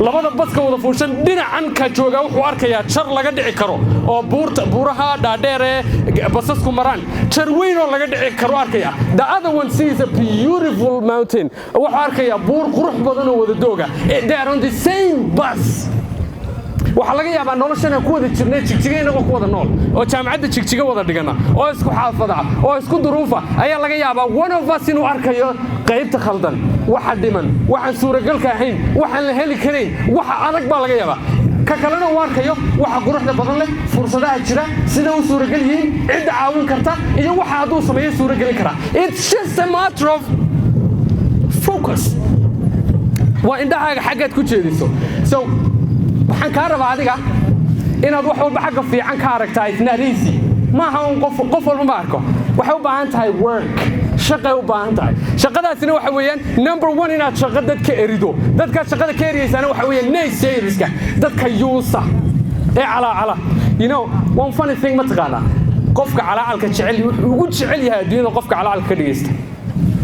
labada baska wada fuushan dhinacan ka jooga wuxuu arkayaa jar laga dhici karo oo buuraha dhaadheer ee basasku maraan jar weyn oo laga dhici karo arkaya the other one sees a beautiful mountain wuxuu arkayaa buur qurux badan oo wada dooga they are on the same bus waxa laga yaabaa noloshana ku wada jirnay Jigjiga inagoo ku wada nool oo jaamacadda Jigjiga wada dhigana oo isku xaafada oo isku duruufa ayaa laga yaabaa one of us inuu arkayo qaybta khaldan waxa dhiman waxaan suuragalka ahayn waxaan la heli karin waxa adag baa laga yaabaa ka kalena uu arkayo waxa quruxda badan leh fursadaha jira sida uu suuragal yihiin cid caawin karta iyo waxa aad u sameeyay suuragal kara it's just a matter of focus waa indhahaaga xaggaad ku jeediso so waxaan ka rabaa adiga inaad wax walba xagga fiican ka aragtaa isnaariisi maaha un qof walba ma arko waxay u baahan tahay work shaqay u baahan tahay shaqadaasina waxa weeyaan number 1 inaad shaqo dadka erido dadka shaqada ka eriyeysana waxa weeyaan naysayriska dadka yuusa ee cala you know one funny thing ma taqaana qofka calaalka jecel wuxuu ugu jecel yahay adduunyada qofka calaalka ka dhigeysta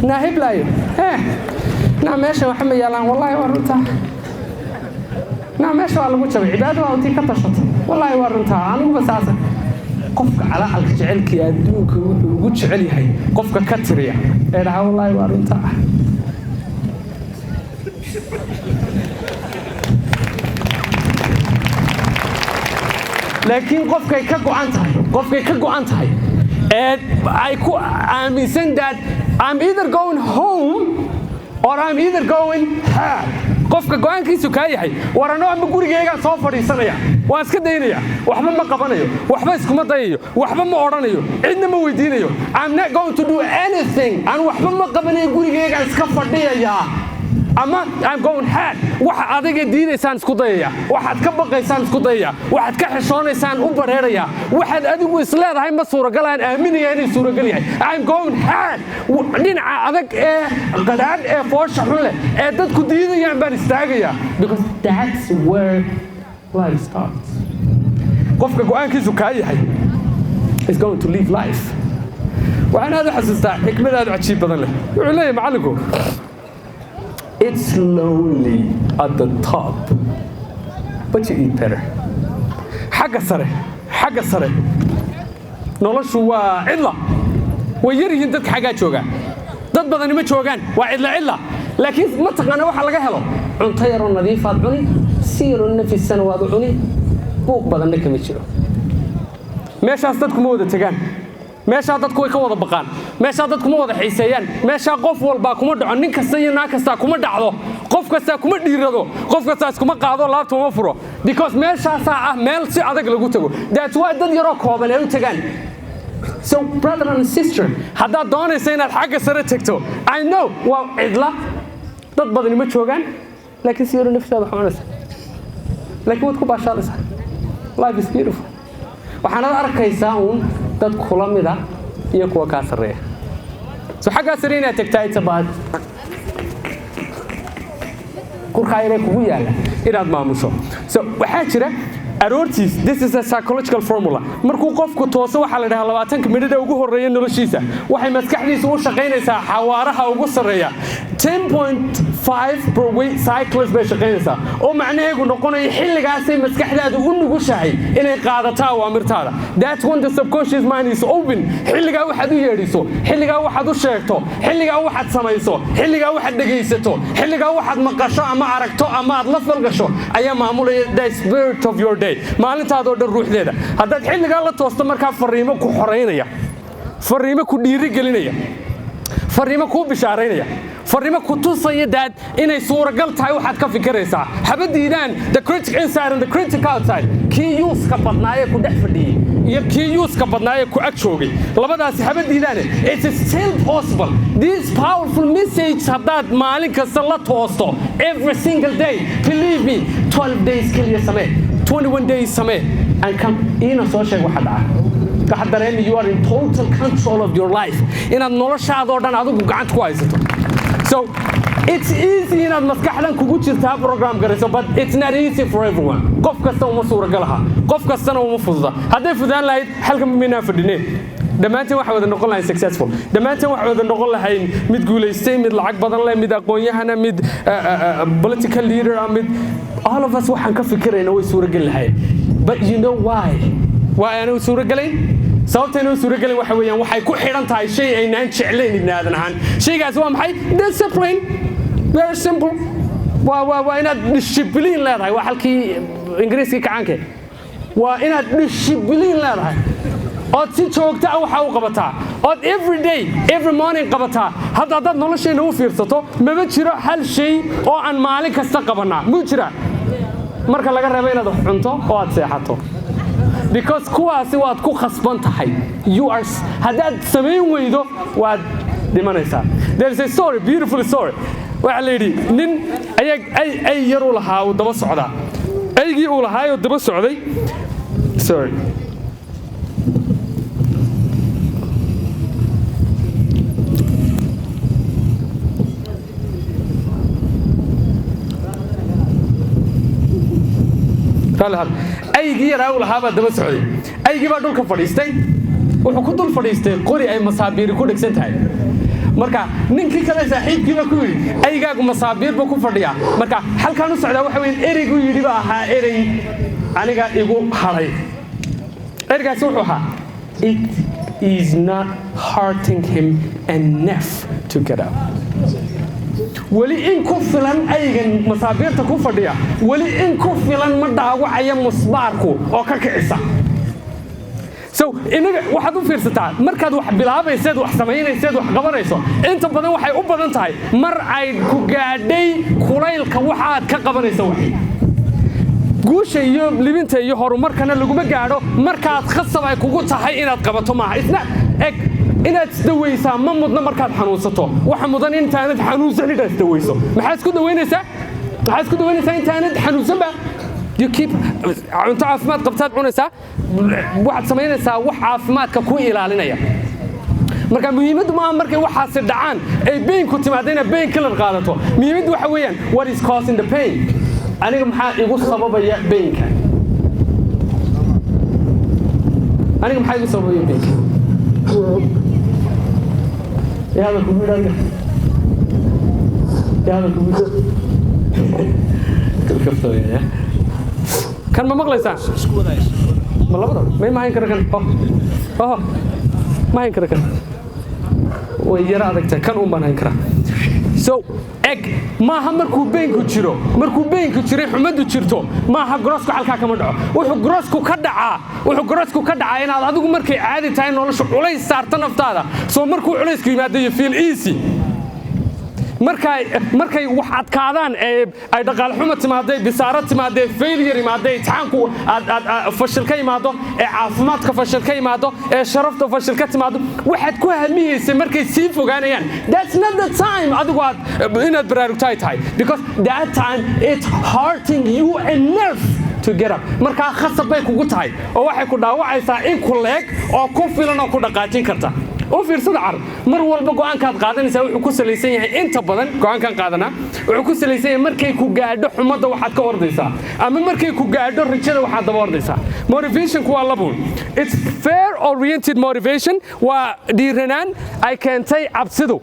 naahib laayo meesha waxa ma yaalaan wallahi waa runta meesha waa lagu jabay cibaado waa tii ka tashato wallahi waa runta anigu basaasa qofka calaalka jecelkii adduunka wuxuu ugu jecel yahay qofka ka tiriya ee dhaha wallahi waa runta laakiin qofkay ka go'an tahay ay ku aaminsan that I'm either going home or I'm either going home qofka go'aankiisu ka yahay warano ama gurigeyga soo fadhiisanaya waan iska daynaya waxba ma qabanayo waxba iskuma dayayo waxba ma oranayo cidna ma weydiinayo I'm not going to do anything aan waxba ma qabanayo gurigeyga iska fadhiyaya ama I'm going hard waxa adiga diidaysaan isku dayaya waxaad ka baqaysaan isku dayaya waxaad ka xishoonaysaan u bareeraya waxaad adigu isleedahay ma suuragal aan aaminaya inay suuragal yahay I'm going hard dhinaca adag ee qadaad ee foosha xun leh ee dadku diidayaan baan istaagaya because that's where life starts qofka go'aankiisu ka yahay is going to live life waxaan aad u xasuustaa xikmad aad u cajiib badan leh wuxuu leeyahay macallinku it's lonely at the top but you eat better xagga sare noloshu waa cidla way yar yihiin dadka xaggaa jooga dad badani ma joogaan waa cidla laakiin ma taqaana waxa laga helo cunto yaroo nadiifaad cuni si yaroo nafisana waad u cuni buuq badanna kama jiro meeshaas dadku ma wada tagaan meesha dadku way ka wada baqaan meesha dadku ma wada xiiseeyaan meesha qof walba kuma dhaco nin kasta iyo naag kasta kuma dhacdo qof kasta kuma dhiirado qof kasta iskuma qaado laabta uma furo because meeshaas meel si adag lagu tago that's why dad yaroo kooban ay u tagaan so brother and sister haddaad doonaysa inaad xagga sare tagto I know waa cidla dad badani ma joogaan laakiin si yaro naftaada xunaysa laakiin waad ku baashaalaysaa life is beautiful waxaanad arkaysaa dad kula mid ah iyo kuwa ka sareeya so xagga sare inaad tagtaa tabaad kurkayre kugu yaala inaad maamusho so waxaa jira aroortiis this is a psychological formula markuu qofku tooso waxa la dhahaa 20 minute ugu horeeya noloshiisa waxay maskaxdiisu u shaqeynaysaa xawaaraha ugu sareeya 10.5 per week cycles bay shaqeynaysaa oo macnaheedu noqonayo xilligaas ay maskaxdaadu u nugushahay inay qaadataa awaamirtaada that's when the subconscious mind is open xilligaa waxaad u yeedhiso xilligaa waxaad u sheegto xilligaa waxaad samayso xilligaa waxaad dhageysato xilligaa waxaad maqasho ama aragto ama aad la falgasho ayaa maamulaya the spirit of your day maalintaadoo dhan ruuxdeeda haddaad xilligaa la toosto markaa fariimo ku xoreynaya fariimo ku dhiirigelinaya fariimo ku bishaaraynaya fariimo ku tusaya dad inay suuragal tahay waxaad ka fikiraysaa habadiidaan the critic inside and the critic outside kii yuuska badnaayee ku dhex fadhiyey iyo kii yuuska badnaayee ku ag joogay labadaasi habadiidaan it's still possible this powerful message haddaad maalin kasta la toosto every single day believe me 12 days keliya samee 21 days samee and come ina soo sheeg waxa dhaca waxaad dareemi you are in total control of your life inaad noloshaadoo dhan adigu gacanta ku haysato. So it's easy inaad maskaxdan kugu jirtaa program garayso, but it's not easy for everyone. qof kasta uma suuragalaha, qof kastana uma fududa. hadday fudaan lahayd halkan minaa fadhineen. dhammaanteen waxay wada noqon lahayn successful, dhammaanteen waxay wada noqon lahayn mid guulaystay, mid lacag badan leh, mid aqoon-yahana, mid political leader, mid all of us waxaan ka fikirayna way suuragal lahayn. But you know why aanay suuragalayn? sababta inuu suuragalin waxa weeyaan waxay ku xidhan tahay shay aynaan jeclayn ibnaadan ahaan. shaygaas waa maxay? Discipline. Very simple. waa inaad discipline leedahay. waa halkii ingiriiska kacaanke. waa inaad discipline leedahay ood si joogta ah waxa u qabataa, ood every day every morning qabataa. haddaad nolosheena u fiirsato maba jiro hal shay oo aan maalin kasta qabanaa, muu jira marka laga reebo inaad cunto oo aad seexato, because kuwaasi waad ku khasban tahay. haddaad samayn weydo waad dhimanaysaa. There is a story, beautiful story. waxa la yidhi nin ay yar u lahaa uu daba socdaa. aygii uu lahaayoo daba socday sorry aygii yaraa uu lahaa baa daba socday. aygii baa dhulka fadhiistay, wuxuu ku dul fadhiistay qori ay masaabiiri ku dhegsan tahay. marka ninkii kale saaxiibkiiba ku yidhi aygaagu masaabiirba ku fadhiyaa. marka halkaan u socdaa waxa weyn ereygu yidhi baa ahaa erey aniga igu hadhay. ereygaasi wuxuu ahaa it is not hurting him enough to get up. weli in ku filan aygan masaabiirta ku fadhiya, weli in ku filan ma dhaawacaya musbaarku oo ka kicisa. So inaga waxaad u fiirsataa markaad wax bilaabayseed, wax samaynayseed, wax qabanayso, inta badan waxay u badan tahay mar ay ku gaadhay kulaylka waxaad ka qabanayso. wax guusha iyo libinta iyo horumarkana laguma gaadho markaad khasab ay kugu tahay inaad qabato maaha. isna eg inaad isdawaysaa ma mudna markaad xanuunsato. waxa mudan intaanad xanuunsan inaad isdawayso. maxaad isku dawaynaysaa? intaanad xanuunsanba you keep cunto caafimaad qabtaad cunaysaa, waxaad samaynaysaa wax caafimaadka ku ilaalinaya. marka muhiimaddu maaha markay waxaasi dhacaan ay baynku timaado inaad bayn killer qaadato. muhiimaddu waxa weeyaan what is causing the pain? aniga maxaa igu sababaya baynka? yaada ku midhaga kan ma maqlaysaa? ma labada ma hayn kara kan ma hayn kara kan way yara adagtahay kan un baan hayn karaa. So eg maaha markuu baynku jiray xumaddu jirto maaha grossku halkaa kama dhaco. wuxuu grossku ka dhacaa inaad adigu markay caadi tahay nolosha culays saarta naftaada. soo markuu culaysku yimaado you feel easy. markay wax adkaadaan ay dhaqaale xumo timaado, bisaaro timaado, failure yimaado, imtixaanku fashil ka yimaado, caafimaadka fashil ka yimaado, sharafta fashil ka timaado, waxaad ku hamiyeysa markay sii fogaanayaan. That's not the time adigu inaad baraarugtaay tahay, because that time it's hurting you enough to get up. markaa khasab bay kugu tahay oo waxay ku dhaawacaysaa in ku leeg oo ku filan oo ku dhaqaajin karta. u fiirsada carab mar walba go'aankaad qaadanaysaa wuxuu ku salaysan yahay inta badan go'aankan qaadana wuxuu ku salaysan yahay markay ku gaadho xumadda waxaad ka ordaysaa ama markay ku gaadho rajada waxaad daba ordaysaa. motivationku waa labuun. it's fair oriented motivation, waa dhiiranaan ay keentay cabsidu.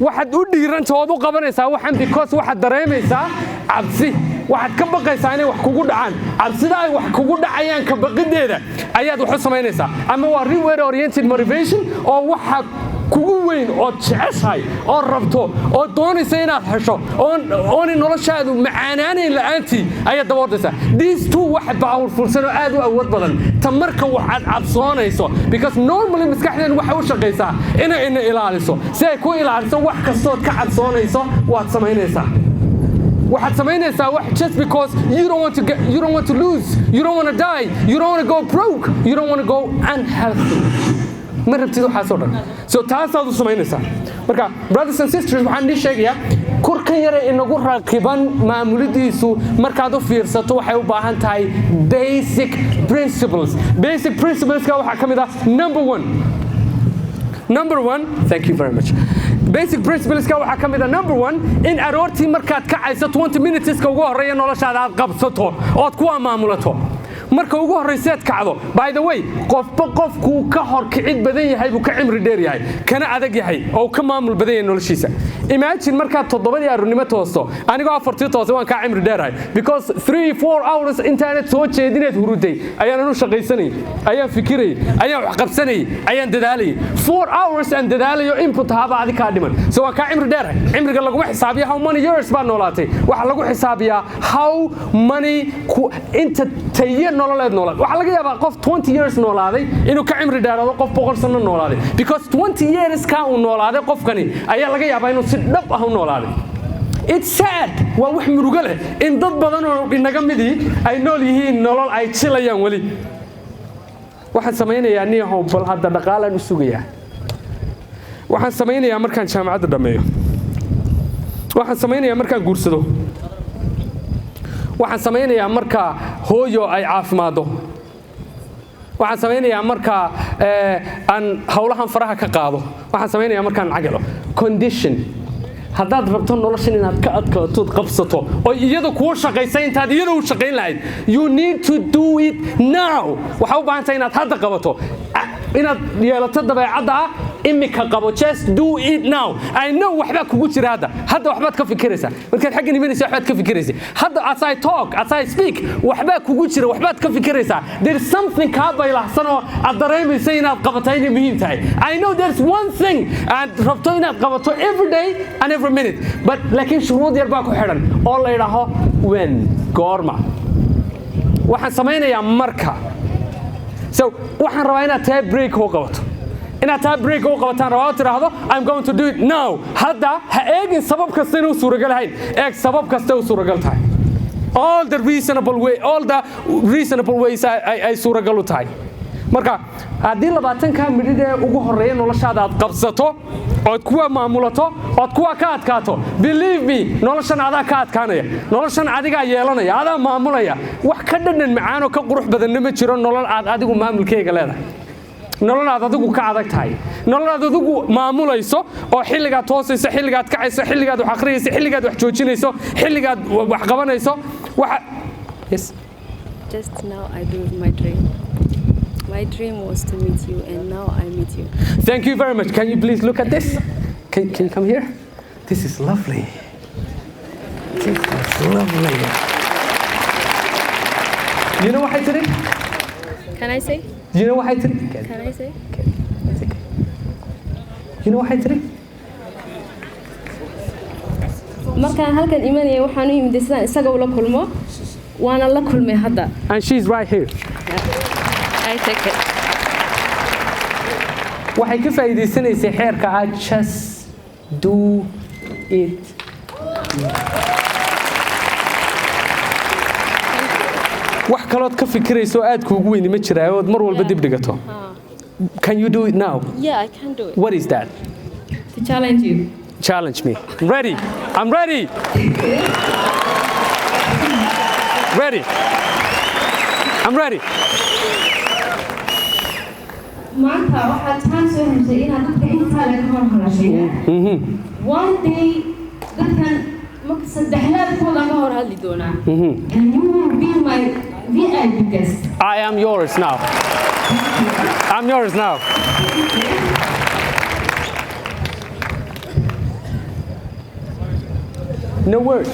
waxaad u dhiirantaood u qabanaysaa waxan because waxaad dareemaysaa cabsi. waxaad ka baqaysaa inay wax kugu dhacaan. cabsida ay wax kugu dhacayaan ka baqideeda ayaad wax u samaynaysaa. ama waa reward oriented motivation oo waxa kugu weyn oo jeceshahay oo rabto oo doonaysa inaad hesho oon noloshaadu macaanaanayn la'aantii ayaad daba ordaysaa. these two wax powerfulsan oo aad u awood badan ta marka waxaad cabsoonayso, because normally maskaxdeen waxay u shaqaysaa inay ina ilaaliso. si ay ku ilaaliso wax kastood ka cabsoonayso waad samaynaysaa. waxaad samaynaysaa wax just because you don't want to lose, you don't want to die, you don't want to go broke, you don't want to go unhealthy. ma rabtid waxaasoo dhan. so taasaad u samaynaysaa. marka brothers and sisters waxaan idin sheegayaa kurkan yare inagu raqiban maamulidiisu markaad u fiirsato waxay u baahan tahay basic principles ka waxa kamid ah number 1 thank you very much basic principles ka waxa kamid ah number 1 in aroortii markaad kacayso 20 minutes ka ugu horeeya noloshaada aad qabsato oo aad ku maamulato marka ugu horeyseed kacdo by the way qofku ka hor kicid badan yahay buu ka cimri dheer yahay kana adag yahay oo ka maamul badan yahay noloshiisa imagine marka 7 aroornimo toosto anigoo 4 toosto waan ka cimri dheerahay because 3-4 hours internet soo jeedineed huruday ayaan anu shaqaysanay ayaan fikiray ayaan wax qabsanay ayaan dadaalay 4 hours aan dadaalayo input haba adiga ka dhiman so waan ka cimri dheerahay cimriga lagu xisaabiyo how many years baa noolaatay waxa lagu xisaabiyaa how many inta tayo nololeed waxa laga yaabaa qof 20 years noolaaday inuu ka cimri dheeraado qof 100 sano noolaaday because 20 years ka uu noolaaday qofkani ayaa laga yaabaa inuu si dhab ah u noolaaday it's sad waa wax murugo leh in dad badan oo inaga midii ay nool yihiin nolol ay jilayaan wali waxaan samaynayaa niyahow bal hadda dhaqaalaan u sugayaa waxaan samaynayaa markaan jaamacadda dhameeyo waxaan samaynayaa markaan guursado waxaan samaynayaa marka hooyo ay caafimaado waxaan samaynayaa marka aan hawlahan faraha ka qaado waxaan samaynayaa markaan cagalo condition haddaad rabto noloshan inaad ka adkaatood qabsato oo iyada kuu shaqaysa intaad iyada u shaqayn lahayd you need to do it now waxaa u baahan tahay inaad hadda qabato inaad yeelato dabeecadda ah imika qabo just do it now I know waxba kugu jira hadda waxbaad ka fikiraysaa markaad xagga nimanaysa waxbaad ka fikiraysaa hadda as I talk as I speak waxba kugu jira waxbaad ka fikiraysaa there is something ka baylahsan oo aad dareemaysa inaad qabato inay muhiim tahay I know there's one thing aad rabto inaad qabato every day and every minute but laakiin shuruud yar baa ku xidhan oo la yiraahdo when goorma waxaan samaynayaa marka so waxaan rabaa inaad tahay break oo qabato inaad taa break oo qabataan rabaa tiraahdo I'm going to do it now hadda ha eegin sabab kasta inuu suuragal yahay eeg sabab kasta uu suuragal tahay all the reasonable ways ay suuragal u tahay marka haddii 20 minute ee ugu horeeya noloshaada aad qabsato ood kuwa maamulato ood kuwa ka adkaato believe me noloshan adaa ka adkaanaya noloshan adiga yeelanaya adaa maamulaya wax ka dhadhan macaan oo ka qurux badan ma jiro nolol aad adigu maamulkeega leedahay nolol aad adigu ka adag tahay nolol aad adigu maamulayso oo xilligaad toosayso xilligaad kacayso xilligaad wax akhriyayso xilligaad wax joojinayso xilligaad wax qabanayso waxa yes just now I do my dream. My dream was to meet you and now I meet you. Thank you very much. Can you please look at this? Can you come here? This is lovely. This is lovely. You know what I did? Can I say? You know what I did? Can I say? Okay. You know what I did? markaan halkan imanayay waxaan u yimid sidaan isaga ula kulmo waana la kulmay hadda and she's right here I take it waxay ka faa'iideysanaysay xeerka just do it wax kalood ka fikirayso aad kuugu weyn ma jiraa oo mar walba dib dhigato can you do it now yeah I can do it what is that to challenge you challenge me ready I'm ready ready I'm ready maanta waxaad taan soo heshay inaad dadka intaa laga horhalashay one day dadkan marka saddexlaadkooda ka hor hadli doonaa and you will be my VIP guest I am yours now I'm yours now no word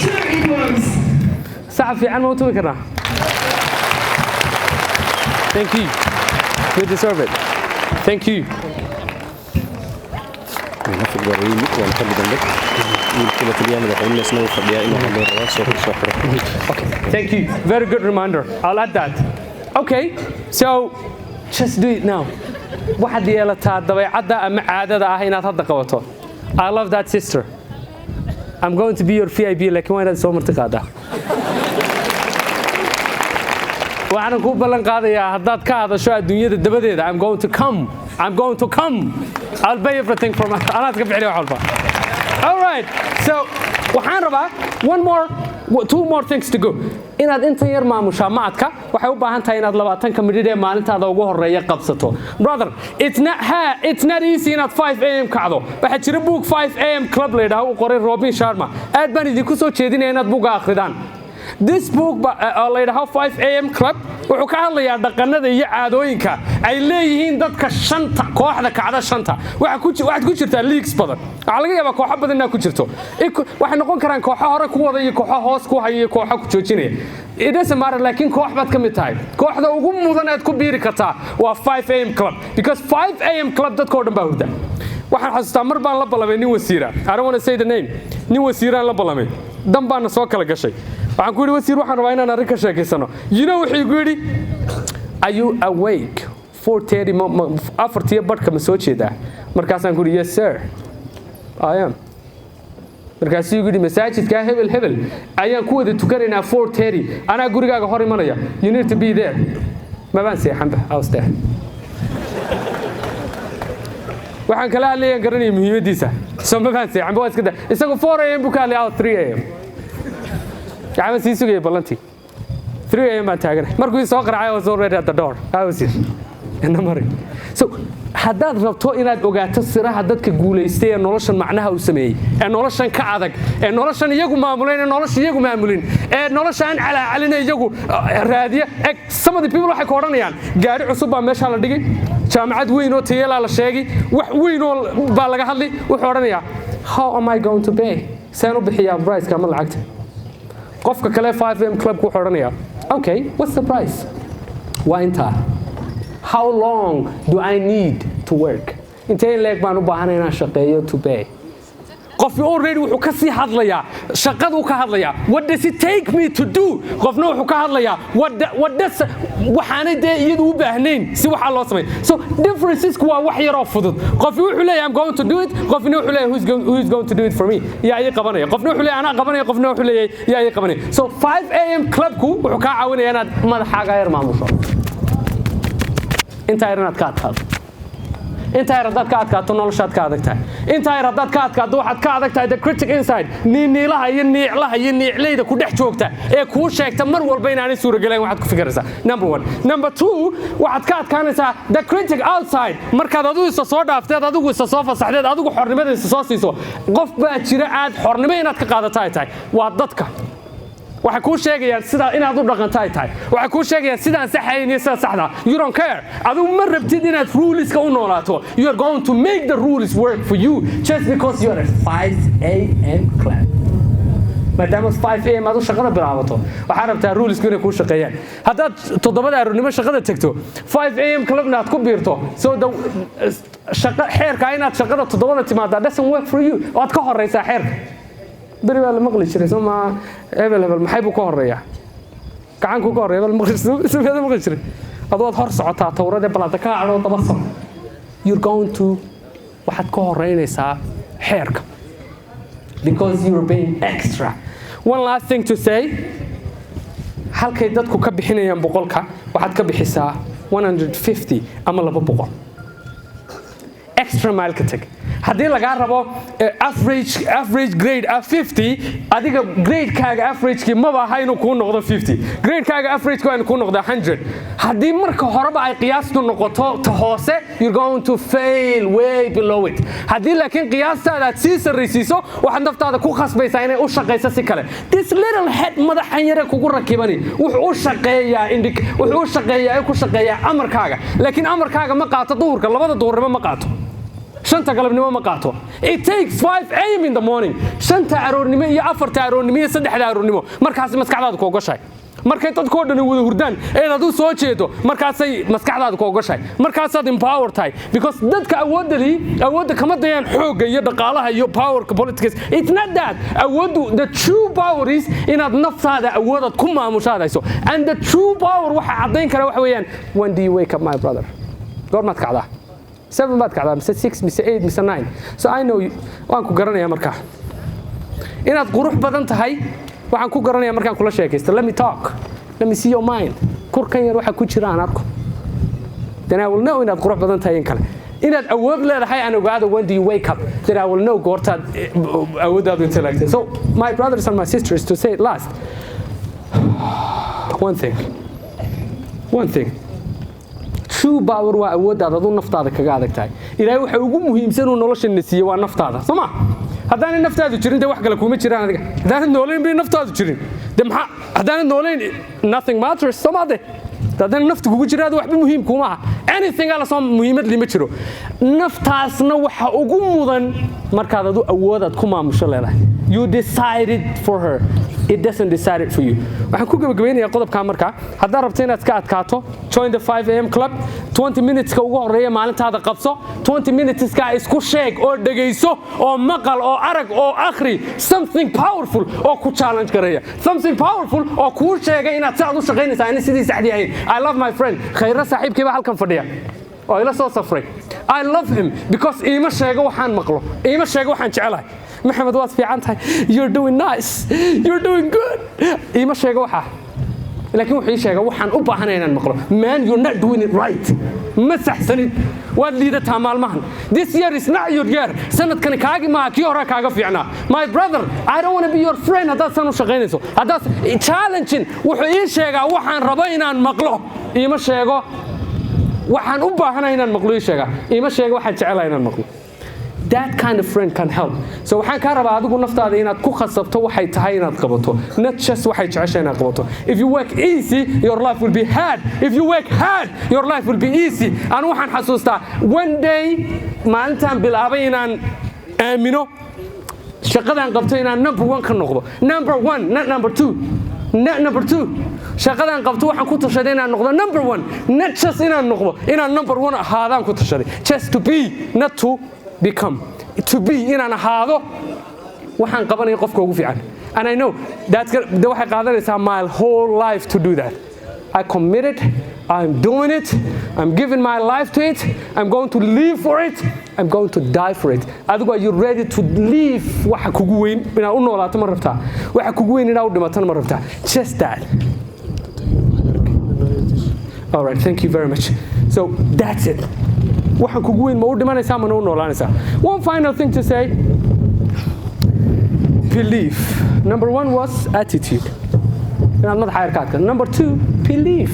sure it works sax fiican ma u tubi karnaa Thank you. You deserve it. Thank you. Okay. Thank you. Very good reminder. I'll add that. Okay. So just do it now. waxaad yeelataa dabeecadda ama caadada ah inaad hadda qabato. I love that sister. I'm going to be your VIP laakiin waa inaad soo marti qaadaa. waxaan ku ballan qaadayaa haddaad ka hadasho adduunyada dabadeeda I'm going to come I'm going to come. I'll pay everything for my... All right. So, waxaan rabaa two more things to go. Inaad inta yar maamushaa macadka waxay u baahan tahay inaad 20 minute ee maalintaada ugu horeeya qabsato. Brother, it's not easy inaad 5 AM kacdo. Waxa jira book 5 AM club leedahay uu qoray Robin Sharma. Aad baan idinku soo jeedinaya inaad buuga akhridaan. This book leedahay 5 AM club wuxuu ka hadlayaa dhaqanada iyo caadooyinka ay leeyihiin dadka shanta kooxda kacda shanta waxaad ku jirtaa leagues badan waxa laga yaabaa kooxo badan inaad ku jirto waxay noqon karaan kooxo hore ku wada iyo kooxo hoos ku haya iyo kooxo ku joojinaya it doesn't matter laakiin koox baad ka mid tahay kooxda ugu mudan aad ku biiri kartaa waa 5 AM club because 5 AM club dadka oo dhan baa hurda waxaan xasuustaa mar baan la ballamay nin wasiira I don't want to say the name nin wasiiraan la ballamay dan baana soo kala gashay waxaan ku yidhi wasiir waxaan rabaa inaan arrin ka sheekaysano you know wuxuu igu yidhi are you awake 4:30 afartiyo badhka ma soo jeedaa markaasaan ku yidhi yes sir I am markaasuu igu yidhi masaajidkaa hebel ayaan ku wada tukanaynaa 4:30 anaa gurigaaga hor imanaya you need to be there ma baan seexanba I was there waxaan kala hadlayaan garanaya muhiimadiisa soo ma baan seexanba waa iska da isagu 4 AM buu ka hadlaya 3 AM gacma sii sugaya ballantii 3 AM baan taaganay markuu soo qaracay I was already at the door I was here ina maray so haddaad rabto inaad ogaato siraha dadka guulaystay ee noloshan macnaha uu sameeyey ee noloshan ka adag ee noloshan iyagu maamuleen ee noloshan iyagu maamulin ee noloshan calaalina iyagu raadiya some of the people waxay ka oranayaan gaari cusub baa meesha la dhigay jaamacad weyn oo tayela la sheegay wax weyn oo baa laga hadlay wuxuu oranayaa how am I going to pay saan u bixiyaa price ka ma lacagta qofka kale 5 AM club ku xoranayaa okay what's the price waa inta how long do I need to work intee leeg baan u baahanahay inaan shaqeeyo to pay qofki already wuxuu ka sii hadlayaa shaqadu ka hadlayaa what does it take me to do qofna wuxuu ka hadlayaa what does waxaanay dee iyadu u baahnayn si waxa loo sameeyo so differences waa wax yar oo fudud qofki wuxuu leeyahay I'm going to do it qofna wuxuu leeyahay who is going to do it for me yaa ay qabanaya qofna wuxuu leeyahay ana qabanaya qofna wuxuu leeyahay yaa ay qabanaya so 5 AM clubku wuxuu ka caawinayaa inaad madaxaaga yar maamusho inta yarnaad ka adkaato inta yar haddaad ka adkaato noloshaad ka adag tahay inta yar haddaad ka adkaato waxaad ka adag tahay the critic inside niilaha iyo niiclaha iyo niiclayda ku dhex joogta ee kuu sheegta mar walba inaanay suuragelayn waxaad ku fikiraysaa number 1 number 2 waxaad ka adkaanaysaa the critic outside markaad adigu isa soo dhaafteed adigu isa soo fasaxdeed adigu xornimada isa soo siiso qof baa jira aad xornimo inaad ka qaadato ay tahay waa dadka waxay ku sheegayaan sida inaad u dhaqantay tahay waxay ku sheegayaan sidaan saxayn iyo sida saxda you don't care adu ma rabtid inaad rules ka u noolaato you are going to make the rules work for you just because you are a 5 AM club maadaama 5 AM aad u shaqada bilaabato waxaa rabtaa rules inay ku shaqeeyaan haddaad 7 aroornimo shaqada tagto 5 AM clubna aad ku biirto so shaqa xeerka inaad shaqada 7 timaada doesn't work for you waad ka horeysaa xeerka bari wala maqli jiray soma hebel maxay buu ka horeeyaa gacan ku ka horeeyaa bal maqli jiray adood hor socotaa tawrada balada ka cadho daba soc you're going to waxaad ka horeynaysaa xeerka because you're being extra one last thing to say halkay dadku ka bixinayaan boqolka waxaad ka bixisaa 150 ama 200 extra mile ka tag haddii lagaa rabo average grade 50 adiga grade-kaaga average-kii maba aha inuu kuu noqdo 50 grade-kaaga average-ku waa inuu kuu noqdo 100 haddii marka horeba ay qiyaastu noqoto ta hoose you're going to fail way below it haddii laakiin qiyaastaada aad sii sarraysiiso waxaad naftaada ku khasbaysaa inay u shaqayso si kale this little head madaxan yare kugu rakibani wuxuu u shaqeeyaa ku shaqeeyaa amarkaaga laakiin amarkaaga ma qaato duhurka labada duhurnimo ma qaato shanta galabnimo ma qaato it takes 5 AM in the morning shanta aroornimo iyo afarta aroornimo iyo saddexda aroornimo markaas maskaxdaadu ku ogashay markay dadkoo dhan wada hurdaan ee aad u soo jeedo markaasay maskaxdaadu ku ogashay markaasaad empower tahay because dadka awoodda kama dayaan xoogga iyo dhaqaalaha iyo powerka politics it's not that awooddu the true power is inaad naftaada awoodaad ku maamushaadayso and the true power waxa caddayn kara waxa weeyaan when do you wake up my brother goormaad kacdaa 7 baad kacdaa mise 6 mise 8 mise 9 so I know waan ku garanayaa markaa inaad qurux badan tahay waxaan ku garanayaa markaan kula sheekaysto let me talk let me see your mind kurkan yar waxa ku jira aan arko then I will know inaad qurux badan tahay in kale inaad awood leedahay aan ogaado when do you wake up that I will know goortaad awoodaadu inta laagtay. So my brothers and my sisters, to say it last, one thing, true power waa awoodaada adu naftaada kaga adag tahay. Ilaahay waxa ugu muhiimsan uu nolosha siiyay waa naftaada, soo ma? haddaan naftaadu jirin wax kale kuma jiraan adiga. haddaan nooleyn bay naftaadu jirin de maxaa haddaan nooleyn nothing matters, soo ma? haddaan naftu kugu jiraado waxba muhiim kuma aha. anything ala soo muhiimad lima jiro. naftaasna waxa ugu mudan markaad adu awoodaad ku maamusho leedahay. You decided for her. It doesn't decide it for you. waxaan ku gabagabeynayaa qodobka markaa haddaad rabto inaad ka adkaato join the 5 AM club 20 minutes ka ugu horeeya maalintaada qabso 20 minutes ka isku sheeg oo dhageyso oo maqal oo arag oo akhri something powerful oo ku challenge gareeya something powerful oo ku sheegay inaad saad u shaqeynaysaa in sidii saxdii ahayn. I love my friend khayra saaxiibkayba halkan fadhiya oo ila soo safray. I love him because iima sheego waxaan maqlo iima sheego waxaan jecelahay. Mohamed waad fiican tahay, you're doing nice, you're doing good. iima sheego waxa laakiin wuxuu sheegay waxaan u baahanahay inaan maqlo. Man, you're not doing it right. ma saxsanid waad liidataa maalmahan. This year is not your year. sanadkan kaagi ma kii hore kaaga fiicnaa. My brother, I don't want to be your friend haddaad san u shaqaynayso. haddaad challenging wuxuu ii sheegaa waxaan rabo inaan maqlo. iima sheego waxaan u baahanahay inaan maqlo ii sheegaa. iima sheego waxaan jecelahay inaan maqlo. That kind of friend can help. So waxaan ka rabaa adigu naftaada inaad ku khasabto waxay tahay inaad qabato, not just waxay jeceshahay inaad qabato. If you work easy, your life will be hard. If you work hard, your life will be easy. Anu waxaan xasuustaa one day maalintaan bilaabay inaan aamino shaqadaan qabto inaan number 1 ka noqdo. Number 1, not number 2. Not number 2. shaqadaan qabto waxaan ku tashaday inaan noqdo number 1, not just inaan noqdo inaan number 1 ahaadaan ku tashaday. Just to be, not to become. To be inaan ahaado waxaan qabanaya qofka ugu fiican. And I know that's waxay qaadanaysaa my whole life to do that. I committed, I'm doing it, I'm giving my life to it, I'm going to live for it, I'm going to die for it. Adigu, are you ready to live waxa kugu weyn inaad u noolaato ma rabtaa? waxa kugu weyn inaad u dhimato ma rabtaa? Just that. All right, thank you very much. So that's it. waxaan kugu weyn ma u dhimanaysaa ma u noolaanaysaa? One final thing to say, belief. Number 1 was attitude. inaad madaxa yar ka adka. Number 2, belief.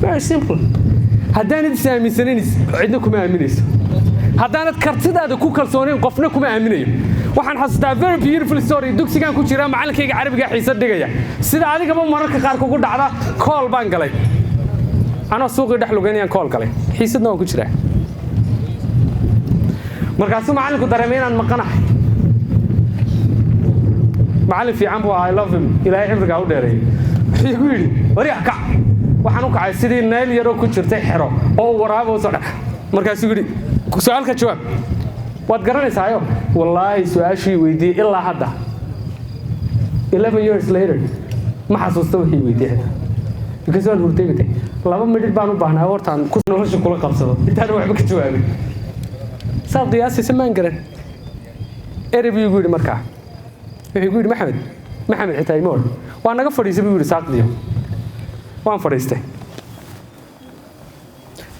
Very simple. haddaanad is aaminsanin cidna kuma aaminayso. haddaanad kartidaada ku kalsoonayn qofna kuma aaminayo. waxaan xasuustaa very beautiful story. dugsigaan ku jira macallinkayga carabiga xiisad dhigaya sida adigaba mararka qaar kugu dhacda. call baan galay anoo suuqii dhex lugeynayaan call galay xiisadna waan ku jiraa. markaasuu macallinku dareemay inaan maqanahay. macallin fiican buu ahaa, I love him, ilaahay cimrigaa u dheereeyay. wuxuu igu yidhi waryaa kac. waxaan u kacay sidii nayl yaroo ku jirtay xero oo waraaba u soo dhex. markaasuu yidhi su-aalka jawaab. waad garanaysaayo wallaahi su-aashii weydiiyey ilaa hadda 11 years later ma xasuusta wixii weydiiyey hadda because waan hurteegtay 2 midhid baan u baahnaa hortaan ku nolosha kula qabsado intaan waxba ka jawaabin. saad qiyaasaysa maan garan. ereb igu yidhi markaa wuxuu igu yidhi maxamed xitaa ima odhan waa naga fadhiisay buu yidhi saaqdiyo. waan fadhiistay.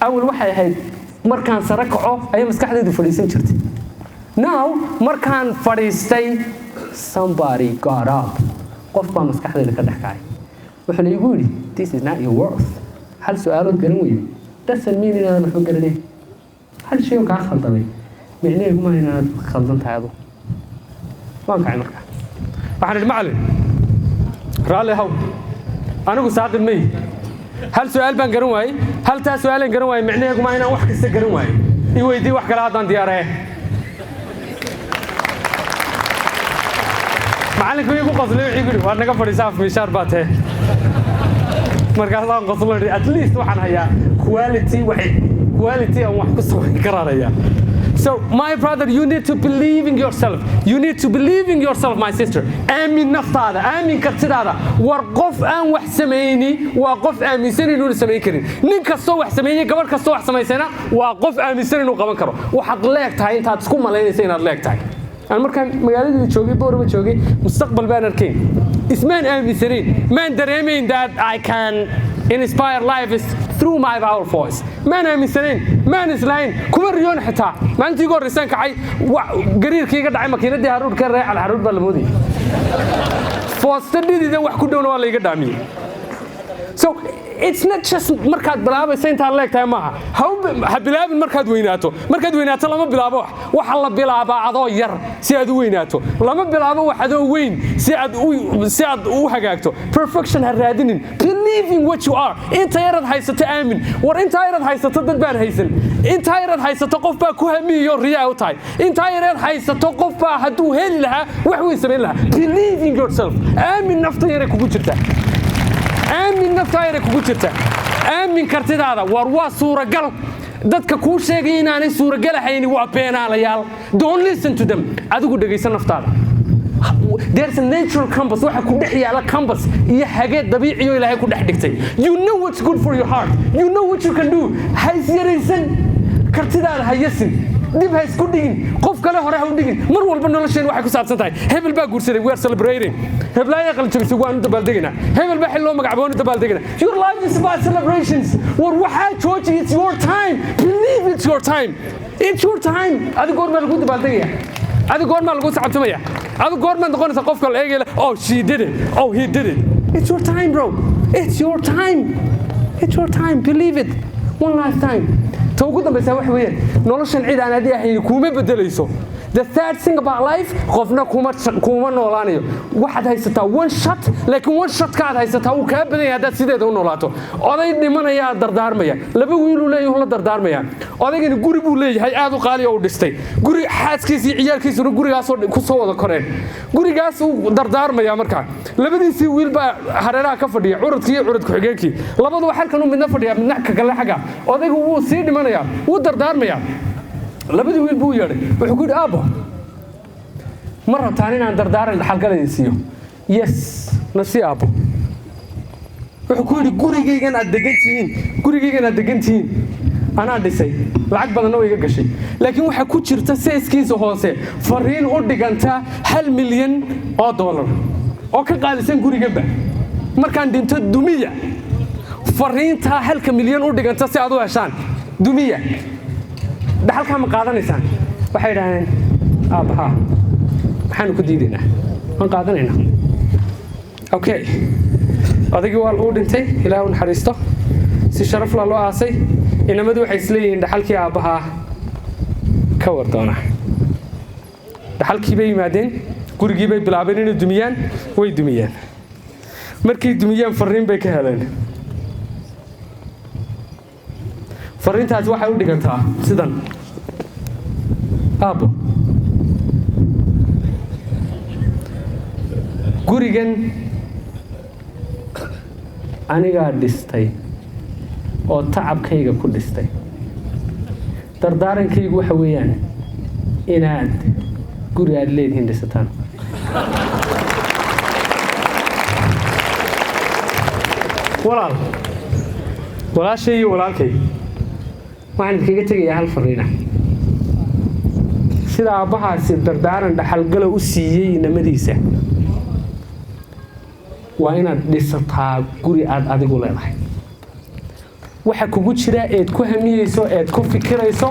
awal waxay ahayd markaan sare kaco ayay maskaxdaydu fadhiisan jirtay. now markaan fadhiistay somebody got up. qof baa maskaxdayda ka dhex kacay. wuxuuna igu yidhi this is not your worth. hal su-aalood garan weyne doesn't mean inaadan waxba garanayn. hal shay oo kaa khaldamay micnaheedu ma inaad khaldan tahay adu. waan kacay markaa waxaan idhi macallin raalli haw anigu saaqid may hal su-aal baan garan waayey haltaa su-aalaan garan waayey micnaheedu ma inaan wax kasta garan waayo. i weydii wax kale haddaan diyaaree. macallinku igu qoslay wuxuu igu yidhi waad naga fadhiisaa afmiishaar baa tahe. markaasaan qoslo idhi at least waxaan hayaa quality aan wax ku samayn karanayaa. So, my brother, you need to believe in yourself. You need to believe in yourself, my sister. Aamin naftaada, aamin kartidaada. war qof aan wax samayni waa qof aaminsan inuu samayn karin. nin kastoo wax sameeyay, gabadh kastoo wax samaysana waa qof aaminsan inuu qaban karo. waxaad leegtahay intaad isku malaynaysa inaad leegtahay. aan markaan magaaladii joogay boorama joogay mustaqbal baan arkayn. ismaan aaminsanayn maan dareemayn that I can inspire lives through my vowel voice man aaminsanayn man islayn kuma riyoon xitaa maalintii goor risan kacay gariirkayga dhacay makiinadii haruurka reecal haruur baa la moodayay foostadidida wax ku dhowna waa la iga dhaamiyay so it's not just markaad bilaabaysa inta leegtahay maaha ha bilaabin markaad weynaato lama bilaabo waxa la bilaabaa adoo yar si aad u weynaato lama bilaabo wax adoo weyn si aad u hagaagto perfection ha raadinin believe in what you are inta yarad haysato aamin war inta yarad haysato dad baan haysan inta yarad haysato qof baa ku hamiyo riyaa u tahay inta yarad haysato qof baa haduu heli lahaa wax weyn sameyn lahaa believe in yourself aamin nafta yar kugu jirta aamin naftaayna kugu jirta aamin kartidaada war waa suuragal dadka kuu sheegay inaanay suuragal ahayn waa beenaalayaal don't listen to them adigu dhageysan naftaada there's a natural compass waxa ku dhex yaala compass iyo hageed dabiici oo Ilaahay ku dhex dhigtay you know what's good for your heart you know what you can do haysiraysan kartidaada hayasin dib ha isku dhigin qof kale hore ha u dhigin mar walba nolosheen waxay ku saabsan tahay hebel baa guursaday we are celebrating heblaaya qalin waan dabaaldegina hebel baa xillo magacaboon dabaaldegina your life is about celebrations war waxa jooji it's your time believe it's your time adigu goor ma lagu dabaaldegaya adigu goor ma lagu sacabtamaya adigu goor ma noqonaysa qofka la eegay oh she did it oh he did it it's your time bro it's your time believe it one lifetime توجود بس هو حوير نولشن عيد أنا دي أحيي كومة بدليسو the third thing about life قفنا كومة نولانيو واحد هيستا one shot لكن one shot كاد هيستا وكاب بدي هذا سيدة دون نولاتو أذا دمنا يا دردار ميا لبيقولوا لي هلا دردار ميا أذا كن جوري بولي هاي عادو قالي أو دستي جوري حاس كيسي عيال كيسي جوري قاسو كسوة ذكرين جوري قاسو دردار ميا مركان لبدي سي ويل با هررا كفدي عرض كحجيكي لبضوا حال كانوا من نفدي من نحك كلا حاجة أذا هو سيد من يا ودردار ميا labadii wiil buu yeeray wuxuu ku yiri aabo marra taanina aan dardaaran xalqalaysiyo yes nasi aabo wuxuu ku yiri gurigeygan aad degantihiin anaa dhisay lacag badan oo iga gashay laakiin waxa ku jirta seeskiisa hoose fariin u dhiganta 1 milyan oo dollar oo ka qaalisan guriganba markaan dhinto dumiya fariinta 1 milyan u dhiganta si aad u heshaan dumiya dhaxalka ma qaadanaysaan waxay yiraahdeen aabaha maxaan ku diidaynaa aan qaadanaynaa okay adigi waa uu dhintay Ilaahay naxariisto si sharaf la loo aasay inamadu waxay isleeyihiin dhaxalkii aabaha ka wardoona dhaxalkii bay yimaadeen gurigii bay bilaabeen inay dumiyaan way dumiyaan markii dumiyaan fariin bay ka heleen fariintaas waxay u dhigantaa sidan aabo gurigan aniga dhistay oo tacabkayga ku dhistay dardaarankaygu waxa weeyaan inaad guri aad leedihiin dhisataan walaashay iyo walaalkay waxaan kaga tegayaa hal fariina sida aabahaasi dardaaran dhaxalgalo u siiyay namadiisa waa inaad dhisataa guri aad adigu leedahay waxa kugu jira eed ku hamiyeyso eed ku fikirayso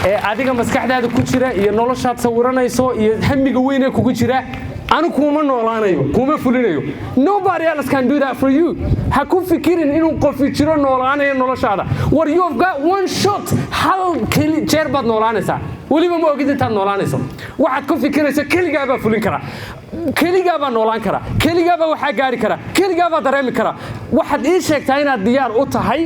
ee adiga maskaxdaada ku jira iyo noloshaad sawiranayso iyo hamiga weyn ee kugu jira anu kuma noolaanayo kuma fulinayo nobody else can do that for you ha ku fikirin inuu qof jiro noolaanayo noloshaada war you've got one shot hal jeer baad noolaanaysaa waliba ma ogid intaad noolaanayso waxaad ku fikirayso kaligaa baa fulin kara kaligaa baa noolaan kara kaligaa baa waxaa gaari kara kaligaa baa dareemi kara waxaad ii sheegtaa inaad diyaar u tahay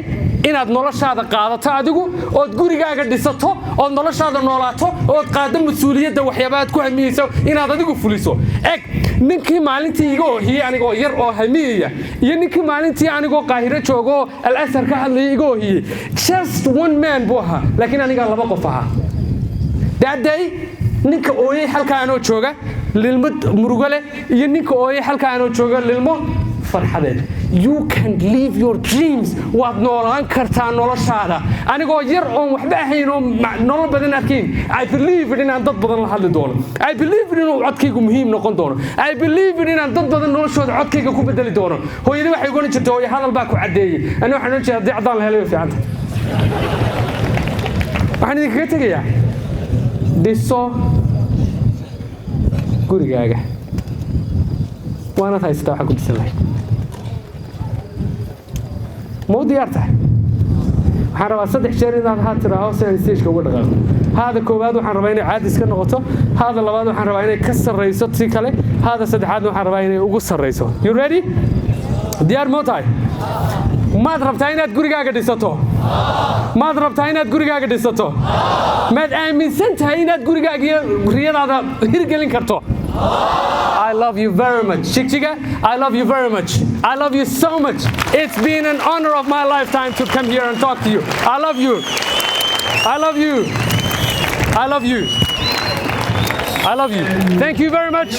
inaad noloshaada qaadato adigu ood gurigaaga dhisato ood noloshaada noolaato ood qaado mas'uuliyadda waxyaabaad ku hamiyeyso inaad adigu fuliso eg ninkii maalintii iga oohiyey anigoo yar oo hamiyaya iyo ninkii maalintii anigoo qaahiro joogo al-asar ka hadlayay iga oohiyey just one man buu ahaa laakiin anigaa laba qof ahaa that day ninka ooyey halka anoo jooga lilmo murugo leh iyo ninka ooyey halka anoo jooga lilmo farxadeed. You can live your dreams. Waad noolaan kartaa noloshaada anigoo yar oon waxba ahayn oo nolol badan arkayn. I believe inaan dad badan la hadli doono. I believe inuu codkaygu muhiim noqon doono. I believe inaan dad badan noloshooda codkayga ku bedeli doono. Hooyadii waxay ugu jirtay hooyo hadal baa ku cadeeyay. Ani waxaan u jeedaa dicdaan la helay fiicanta. waxaan idinkaga tegayaa dhiso gurigaaga waanaad haystaa waxaa ku dhisan lahayd ma u diyaar tahay waxaan rabaa 3 jeer inaad haa tiraaho si aan stageka uga dhaqaaqo haada koowaad waxaan rabaa inay caadi iska noqoto haada labaad waxaan rabaa inay ka sarreyso si kale haada saddexaadna waxaan rabaa inay ugu sarreyso you ready diyaar ma tahay maad rabtaa inaad gurigaaga dhisato maad rabtaa inaad gurigaaga dhisato maad aaminsan tahay inaad gurigaaga iyo riyadaada hirgelin karto I love you very much. Jigjiga, I love you very much. I love you so much. It's been an honor of my lifetime to come here and talk to you. I love you. I love you. I love you. I love you. Thank you very much.